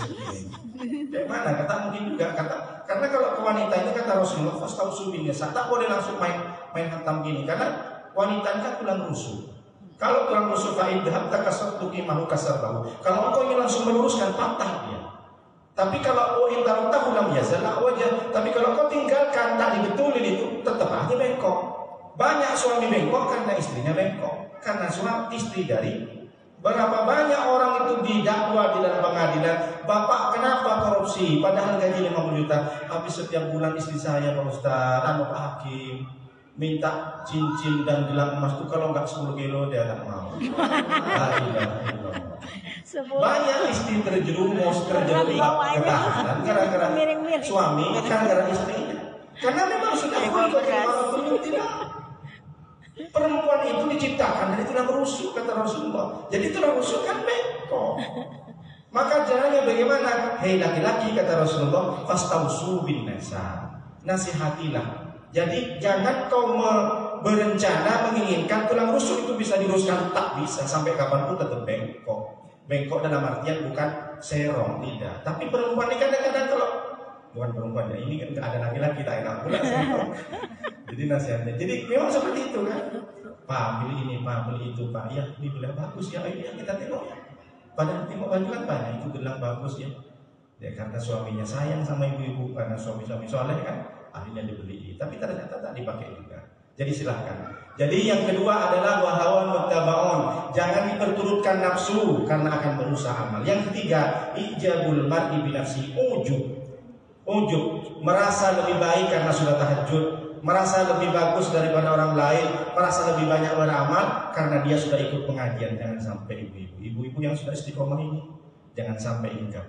Kayak mana? Kata mungkin juga kata karena kalau ke wanita ini kata Rasulullah, fastausu nisa, tak boleh langsung main hantam gini karena wanita ini kan tulang rusuk. Kalau tulang rusuk faidhab takasatuki mahu kasar tahu. Kalau engkau ingin langsung meluruskan patah dia. Tapi kalau intar tahu lam yazalah wajah. Tapi kalau kau tinggalkan tak dibetulin itu tetap aja bengkok. Banyak suami bengkok karena istrinya bengkok. Karena suami istri dari berapa banyak orang itu didakwa di dalam pengadilan, bapak kenapa korupsi padahal gaji 50 juta, habis setiap bulan istri saya Pak Ustaz, Pak Hakim minta cincin dan gelang emas itu kalau nggak 10 kilo dia tak mau. Banyak istri terjerumus terjebak ketahanan gara-gara suami, gara-gara istrinya. Karena memang sudah tidak. Perempuan itu diciptakan dari tulang rusuk kata Rasulullah. Jadi tulang rusuk kan bengkok. Maka caranya bagaimana? Hei laki-laki kata Rasulullah, fastausu bin nisa. Nasihatilah. Jadi jangan kau berencana menginginkan tulang rusuk itu bisa diluruskan, tak bisa sampai kapanpun tetap bengkok. Bengkok dalam artian bukan serong, tidak. Tapi perempuan ini kadang-kadang kalau bukan perempuan ya, ini kan nggak ada laki-laki tak enak pula. Jadi nasihatnya. Jadi memang seperti itu kan. Pak beli ini, Pak beli itu, Pak. Ya ini gelang bagus ya, ini yang kita tengok ya. Padahal tengok baju kan banyak itu gelang bagus ya. Ya karena suaminya sayang sama ibu-ibu, karena suami-suami soleh kan, akhirnya dibeli. Tapi ternyata tak dipakai juga. Jadi silahkan. Jadi yang kedua adalah wahawan muttabaun. Jangan diperturutkan nafsu karena akan merusak amal. Yang ketiga, ijabul mar'i bi nafsi, ujub, merasa lebih baik karena sudah tahajud, merasa lebih bagus daripada orang lain, merasa lebih banyak beramal karena dia sudah ikut pengajian. Jangan sampai ibu-ibu yang sudah istiqomah ini jangan sampai hinggap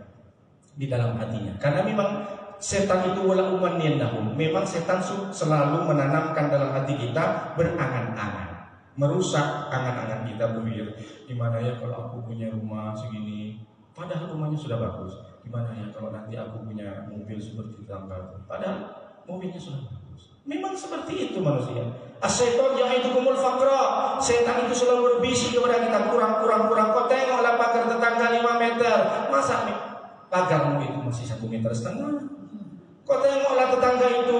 di dalam hatinya. Karena memang setan itu wala umanniyannahum. Memang setan selalu menanamkan dalam hati kita berangan-angan, merusak angan-angan kita berpikir, gimana ya kalau aku punya rumah segini, padahal rumahnya sudah bagus. Gimana ya kalau nanti aku punya mobil seperti tangga, padahal mobilnya sudah bagus. Memang seperti itu manusia. As-syaitan ya'idukumul faqra. Setan itu selalu berbisik kepada kita, kurang. Kau tengoklah pagar tetangga 5 meter. Masa pagarmu itu masih 1,5 meter? Kau tengoklah tetangga itu,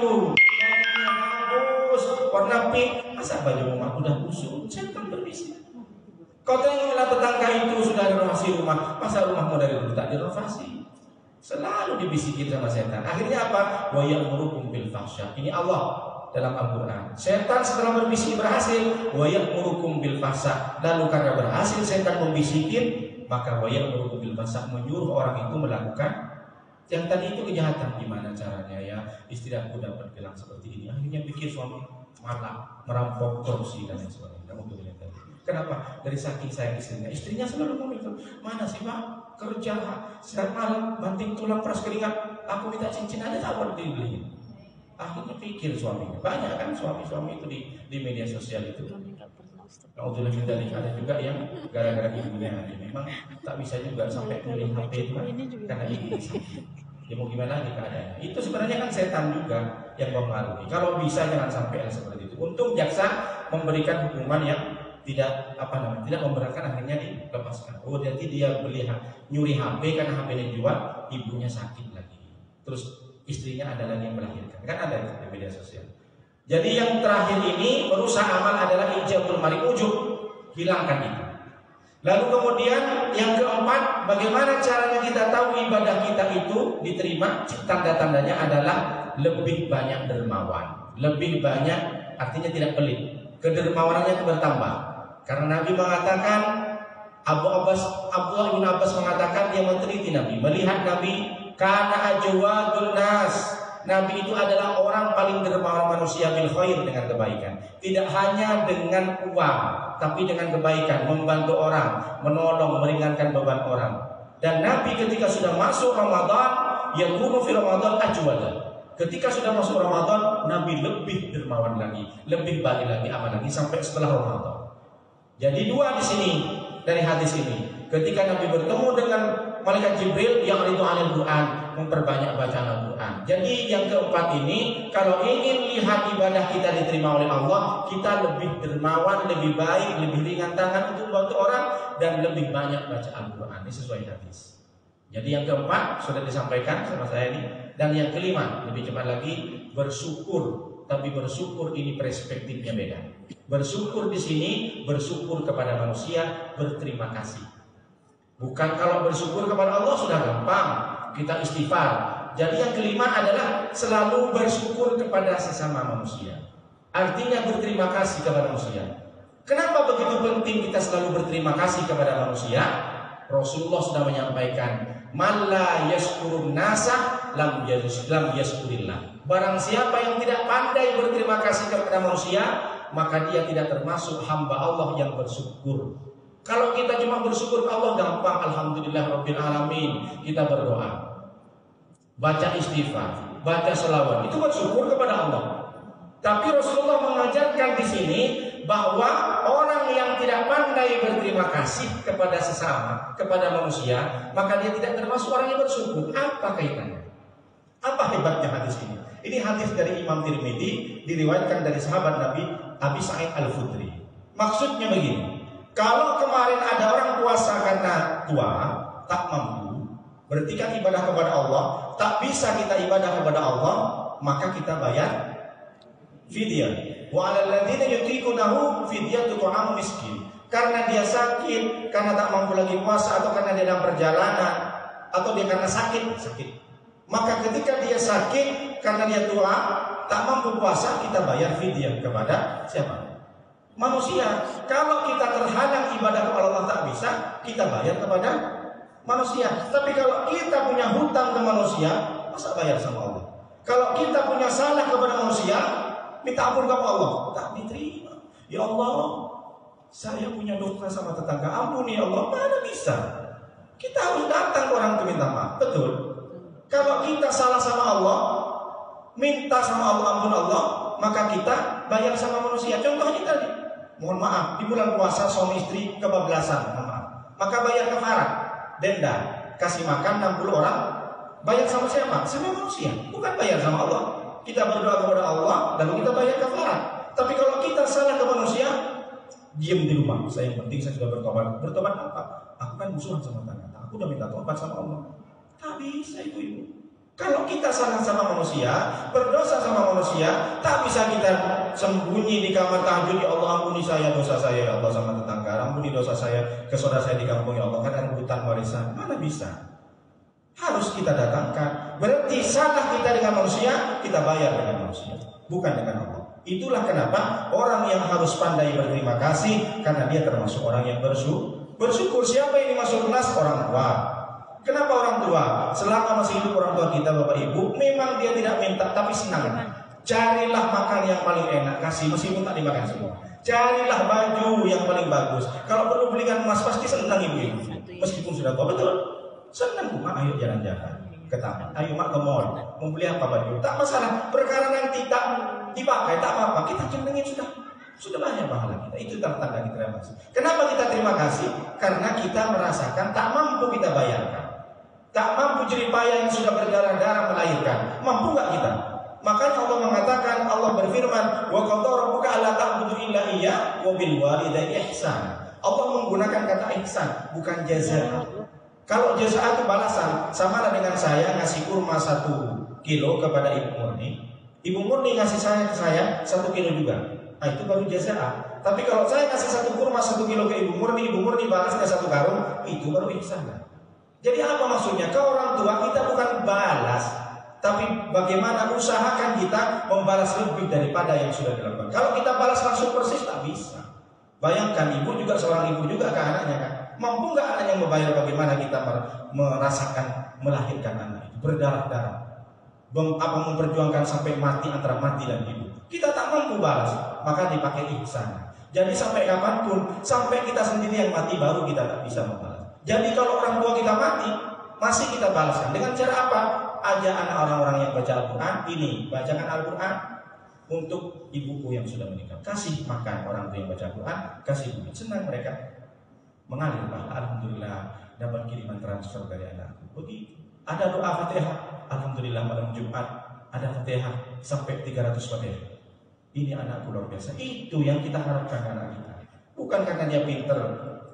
bagus, warna pink. Masa baju rumah udah busuk? Setan berbisik. Kau tengoklah tetangga itu sudah renovasi rumah. Masa rumahmu dari dulu tak direnovasi? Selalu dibisikin sama setan. Akhirnya apa? Wa ya'murukum bil fahsya. Ini Allah dalam Al-Quran. Setan setelah berbisik berhasil. Wa ya'murukum bil fahsya. Lalu karena berhasil setan membisikin, maka wa ya'murukum bil fahsya, menyuruh orang itu melakukan yang tadi itu kejahatan. Gimana caranya ya? Istri aku dapat gelang seperti ini. Akhirnya bikin suami malah merampok, korupsi dan lain sebagainya. Kamu tuh lihat tadi. Kenapa? Dari saking sayang istrinya. Istrinya selalu ngomong itu, mana sih Pak? Kerja setiap malam banting tulang peras keringat, aku minta cincin aja tak boleh dibeliin. Akhirnya pikir suaminya. Banyak kan suami-suami itu di media sosial itu. Kalau sudah minta ada juga yang gara-gara ibunya memang tak bisa juga sampai beli HP itu kan, karena ibu sakit. Ya mau gimana lagi keadaannya. Itu sebenarnya kan setan juga yang mempengaruhi. Kalau bisa jangan sampai seperti itu. Untung jaksa memberikan hukuman yang tidak tidak memberatkan, akhirnya dilepaskan. Oh jadi dia nyuri HP karena HP-nya dijual, ibunya sakit lagi. Terus istrinya ada lagi yang melahirkan. Kan ada di media sosial. Jadi yang terakhir ini merusak amal adalah ijabul mari, ujub, hilangkan itu. Lalu kemudian yang keempat, bagaimana caranya kita tahu kalau ibadah kita itu diterima, tanda-tandanya adalah lebih banyak dermawan, lebih banyak, artinya tidak pelit, kedermawanannya itu bertambah. Karena Nabi mengatakan, Abdullah bin Abbas mengatakan, dia meneliti Nabi, melihat Nabi, kana ajwadun nas, Nabi itu adalah orang paling dermawan manusia bil khair, dengan kebaikan. Tidak hanya dengan uang, tapi dengan kebaikan, membantu orang, menolong, meringankan beban orang. Dan Nabi ketika sudah masuk Ramadan, yakunu fi Ramadan ajwada. Ketika sudah masuk Ramadan, Nabi lebih dermawan lagi, lebih baik lagi, aman lagi sampai setelah Ramadan. Jadi dua di sini dari hadis ini. Ketika Nabi bertemu dengan malaikat Jibril yang itu alil Quran, memperbanyak bacaan Al-Quran. Jadi yang keempat ini, kalau ingin lihat ibadah kita diterima oleh Allah, kita lebih dermawan, lebih baik, lebih ringan tangan untuk membantu orang, dan lebih banyak baca Al-Quran. Ini sesuai hadis. Jadi yang keempat sudah disampaikan sama saya ini. Dan yang kelima, lebih cepat lagi, bersyukur. Tapi bersyukur ini perspektifnya beda. Bersyukur di sini, bersyukur kepada manusia, berterima kasih. Bukan kalau bersyukur kepada Allah sudah gampang, kita istighfar. Jadi yang kelima adalah selalu bersyukur kepada sesama manusia. Artinya berterima kasih kepada manusia. Kenapa begitu penting kita selalu berterima kasih kepada manusia? Rasulullah sudah menyampaikan, man la yashkurun nasa lam yashkurillah. Barang siapa yang tidak pandai berterima kasih kepada manusia, maka dia tidak termasuk hamba Allah yang bersyukur. Kalau kita cuma bersyukur ke Allah gampang, alhamdulillah rabbil alamin, kita berdoa, baca istighfar, baca selawat, itu bersyukur kepada Allah. Tapi Rasulullah mengajarkan di sini bahwa orang yang tidak pandai berterima kasih kepada sesama, kepada manusia, maka dia tidak termasuk orang yang bersyukur. Apa kaitannya? Apa hebatnya hadis ini? Ini hadis dari Imam Tirmidzi, diriwayatkan dari sahabat Nabi Abi Sa'id Al-Khudri. Maksudnya begini, kalau kemarin ada orang puasa karena tua, tak mampu, berarti kan ibadah kepada Allah, tak bisa kita ibadah kepada Allah, maka kita bayar fidyah. Wa 'alal ladzina yutiqunahu fidyatun ta'am miskin. Karena dia sakit, karena tak mampu lagi puasa, atau karena dia dalam perjalanan, atau dia karena sakit. Maka ketika dia sakit, karena dia tua, tak mampu puasa, kita bayar fidyah kepada siapa? Manusia. Kalau kita terhalang ibadah kepada Allah tak bisa, kita bayar kepada manusia. Tapi kalau kita punya hutang ke manusia, masa bayar sama Allah? Kalau kita punya salah kepada manusia, minta ampun kepada Allah, tak diterima. Ya Allah, saya punya dosa sama tetangga, ampuni ya Allah. Mana bisa? Kita harus datang ke orang itu minta maaf. Betul. Kalau kita salah sama Allah, minta sama Allah, ampun Allah, maka kita bayar sama manusia. Contohnya tadi, mohon maaf, di bulan puasa suami istri kebablasan, mohon maaf, maka bayar kafarat, denda, kasih makan 60 orang, bayar sama siapa? Sama manusia, bukan bayar sama Allah. Kita berdoa kepada Allah, lalu kita bayar kafarat. Tapi kalau kita salah ke manusia, diam di rumah. Saya yang penting saya sudah bertobat. Bertobat apa? Aku kan musuhan sama tetangga, aku udah minta tobat sama Allah. Tak bisa itu ibu. Kalau kita salah sama manusia, berdosa sama manusia, tak bisa kita sembunyi di kamar tahajud, ya Allah ampuni saya dosa saya ya Allah sama tetangga, ampuni dosa saya ke saudara saya di kampung ya Allah, kan ada rebutan warisan. Mana bisa? Harus kita datangkan. Berarti salah kita dengan manusia, kita bayar dengan manusia, bukan dengan Allah. Itulah kenapa orang yang harus pandai berterima kasih, karena dia termasuk orang yang bersyukur. Siapa yang dimasuk nas? Orang tua. Kenapa orang tua? Selama masih hidup orang tua kita, bapak ibu, memang dia tidak minta, tapi senang. Carilah makan yang paling enak, kasih meskipun tak dimakan semua. Carilah baju yang paling bagus. Kalau perlu belikan emas, pasti senang ibu. Meskipun sudah tua, betul. Senang, mak ayo jalan-jalan ke taman, ayo mak ke mall, mau beli apa baju, tak masalah. Perkara nanti tak dipakai, tak apa-apa. Kita jenengin sudah banyak pahala kita. Itu tanda kita terima kasih. Kenapa kita terima kasih? Karena kita merasakan tak mampu kita bayarkan. Tak mampu jeripaya yang sudah berdarah-darah melahirkan. Mampu nggak kita? Makanya Allah mengatakan, Allah berfirman, wa qadara rabbuka alla ta'budu illa iyyah wa bil walidayni ihsan. Allah menggunakan kata ihsan, bukan jaza. Kalau jaza itu balasan, sama dengan saya ngasih kurma 1 kilo kepada Ibu Murni. Ibu Murni ngasih ke saya 1 kilo juga. Nah, itu baru jaza. Tapi kalau saya kasih 1 kurma 1 kilo ke Ibu Murni balasnya 1 karung, itu baru ihsan. Jadi apa maksudnya? Ke orang tua kita bukan balas, tapi bagaimana usahakan kita membalas lebih daripada yang sudah dilakukan. Kalau kita balas langsung persis tak bisa. Bayangkan ibu juga seorang ibu juga ke anaknya kan. Mampu nggak anaknya membayar bagaimana kita merasakan melahirkan anak itu berdarah-darah, memperjuangkan sampai mati antara mati dan hidup. Kita tak mampu balas, maka dipakai ihsan. Jadi sampai kapanpun, sampai kita sendiri yang mati baru kita tak bisa membalas. Jadi kalau orang tua kita mati, masih kita balaskan dengan cara apa? Ajak anak orang-orang yang baca Al-Quran, ini bacakan Al-Quran untuk ibuku yang sudah meninggal. Kasih makan orang tua yang baca Al-Quran, kasih duit. Senang mereka mengalir, alhamdulillah dapat kiriman transfer dari anakku. Begitu. Ada doa Fatihah, alhamdulillah malam Jumat ada Fatihah sampai 300 Fatihah. Ini anakku luar biasa. Itu yang kita harapkan anak kita. Bukan karena dia pinter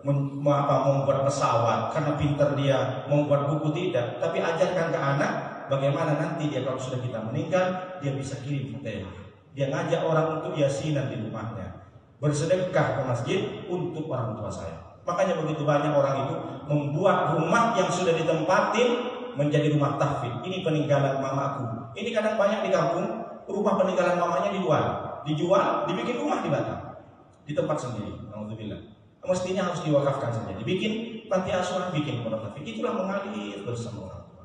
membuat pesawat, karena pinter dia membuat buku, tidak. Tapi ajarkan ke anak bagaimana nanti dia kalau sudah kita meninggal dia bisa kirim Fatihah. Dia ngajak orang untuk yasinan di rumahnya, bersedekah ke masjid untuk orang tua saya. Makanya begitu banyak orang itu membuat rumah yang sudah ditempatin menjadi rumah tahfidz. Ini peninggalan mamaku. Ini kadang banyak di kampung rumah peninggalan mamanya dijual, dibikin rumah di Batam, di tempat sendiri. Alhamdulillah. Mestinya harus diwakafkan saja. Dibikin panti asuhan, bikin pondok tahfidz. Itulah mengalir bersama orang tua.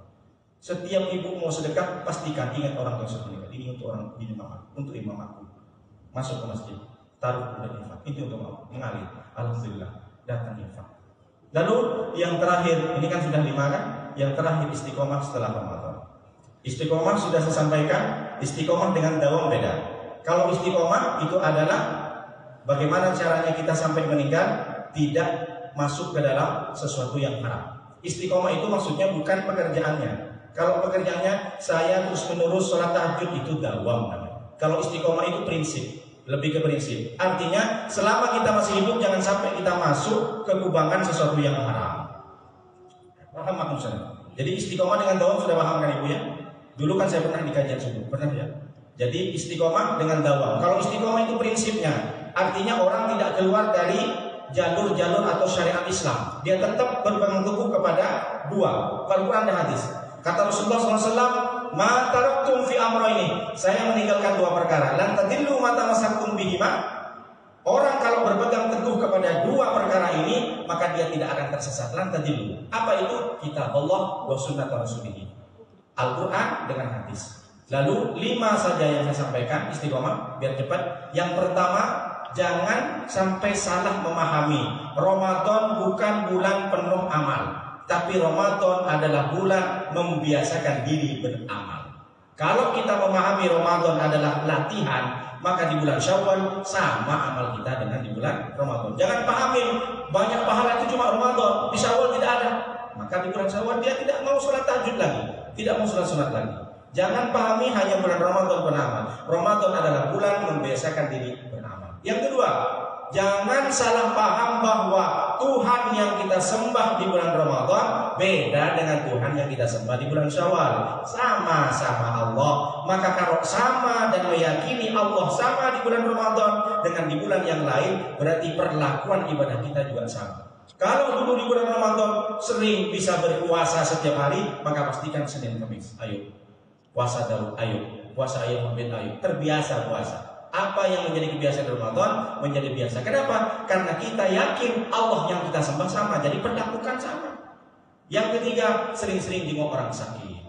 Setiap ibu mau sedekah pastikan ingat orang tua sudah meninggal. Ini untuk orang ini mama, untuk imam aku. Masuk ke masjid, taruh udah infak. Itu untuk mama, mengalir. Alhamdulillah, datang infak. Lalu yang terakhir, ini kan sudah 5 kan? Yang terakhir istiqomah setelah Ramadan. Istiqomah sudah saya sampaikan, istiqomah dengan dawam beda. Kalau istiqomah itu adalah bagaimana caranya kita sampai meninggal tidak masuk ke dalam sesuatu yang haram. Istiqomah itu maksudnya bukan pekerjaannya. Kalau pekerjaannya saya terus menerus sholat tahajud, itu dawam namanya. Kalau istiqomah itu prinsip, lebih ke prinsip. Artinya selama kita masih hidup jangan sampai kita masuk ke kubangan sesuatu yang haram. Paham maksudnya? Jadi istiqomah dengan dawam sudah paham kan ibu ya? Dulu kan saya pernah di kajian subuh, pernah ya? Jadi istiqomah dengan dawam. Kalau istiqomah itu prinsipnya, artinya orang tidak keluar dari jalur-jalur atau syariat Islam. Dia tetap berpegang teguh kepada dua, Al-Quran dan hadis. Kata Rasulullah SAW, "Ma taraktum fi amrayni." Saya meninggalkan 2 perkara. Lan tadillu ma tamassaktum bihima. Orang kalau berpegang teguh kepada 2 perkara ini, maka dia tidak akan tersesat. Lan tadillu. Apa itu? Kitab Allah wa sunnah Rasulih. Al-Quran dengan hadis. Lalu 5 saja yang saya sampaikan istiqomah biar cepat. Yang pertama, jangan sampai salah memahami. Ramadan bukan bulan penuh amal, tapi Ramadan adalah bulan membiasakan diri beramal. Kalau kita memahami Ramadan adalah latihan, maka di bulan Syawal sama amal kita dengan di bulan Ramadan. Jangan pahami banyak pahala itu cuma Ramadan, di Syawal tidak ada. Maka di bulan Syawal dia tidak mau sholat tahajud lagi, tidak mau sholat sunat lagi. Jangan pahami hanya bulan Ramadan beramal. Ramadan adalah bulan membiasakan diri beramal. Yang kedua, jangan salah paham bahwa Tuhan yang kita sembah di bulan Ramadan beda dengan Tuhan yang kita sembah di bulan Syawal. Sama-sama Allah. Maka kalau sama dan meyakini Allah sama di bulan Ramadan dengan di bulan yang lain, berarti perlakuan ibadah kita juga sama. Kalau dulu di bulan Ramadan sering bisa berpuasa setiap hari, maka pastikan Senin Kamis, ayo puasa Daud, ayo puasa ayam mabit, ayo terbiasa puasa. Apa yang menjadi kebiasaan Ramadan menjadi biasa. Kenapa? Karena kita yakin Allah yang kita sembah sama, jadi perlakukan sama. Yang ketiga, sering-sering jenguk orang sakit.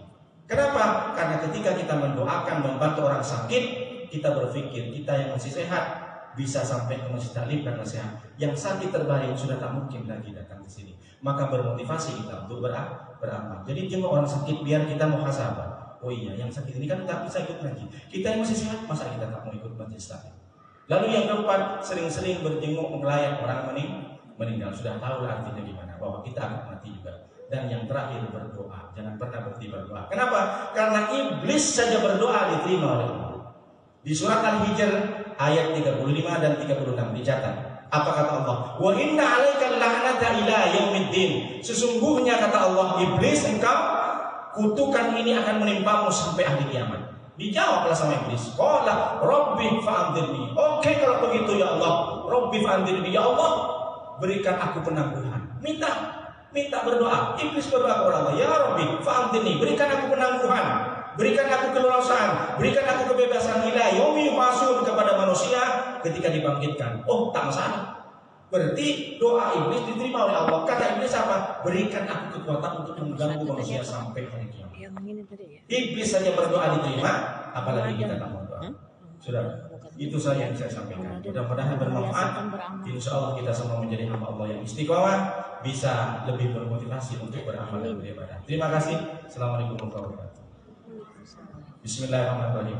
Kenapa? Karena ketika kita mendoakan, membantu orang sakit, kita berpikir kita yang masih sehat bisa sampai ke masjid taklim dan nasihat. Yang sakit terbaring sudah tak mungkin lagi datang ke sini. Maka bermotivasi kita untuk beramal. Jadi jenguk orang sakit biar kita muhasabah. Oh iya, yang sakit ini kan tak bisa ikut ngaji. Kita yang masih sehat, masa kita tak mau ikut majelis taklim? Lalu yang keempat, sering-sering berjenguk melayat orang meninggal. Sudah tahu lah artinya gimana, bahwa kita akan mati juga. Dan yang terakhir, berdoa. Jangan pernah berhenti berdoa. Kenapa? Karena iblis saja berdoa diterima oleh Allah. Di surat Al-Hijr ayat 35 dan 36 dicatat. Apa kata Allah? Wa inna 'alaikal la'nata ila yaumiddin. Sesungguhnya kata Allah, iblis engkau kutukan ini akan menimpamu sampai hari kiamat. Dijawablah sama iblis. Qala rabbi fa'anzirni. Oke kalau begitu ya Allah. Rabbi fa'anzirni, ya Allah berikan aku penangguhan. Minta. minta berdoa. Iblis berdoa kepada Allah, ya Rabbi, fa'amtini, berikan aku penangguhan, berikan aku keleluasaan, berikan aku kebebasan ila yaumi yub'atsun, kepada manusia ketika dibangkitkan. Oh, tak masalah. Berarti doa iblis diterima oleh Allah. Kata iblis apa? Berikan aku kekuatan untuk mengganggu manusia sampai hari kiamat. Yang ini tadi ya. Iblis saja berdoa diterima, apalagi kita tak berdoa. Sudah, itu saja yang saya sampaikan. Mudah-mudahan bermanfaat. Insya Allah kita semua menjadi hamba Allah yang istiqomah, bisa lebih bermotivasi untuk beramal dan beribadah. Terima kasih. Assalamualaikum warahmatullahi wabarakatuh. Bismillahirrahmanirrahim.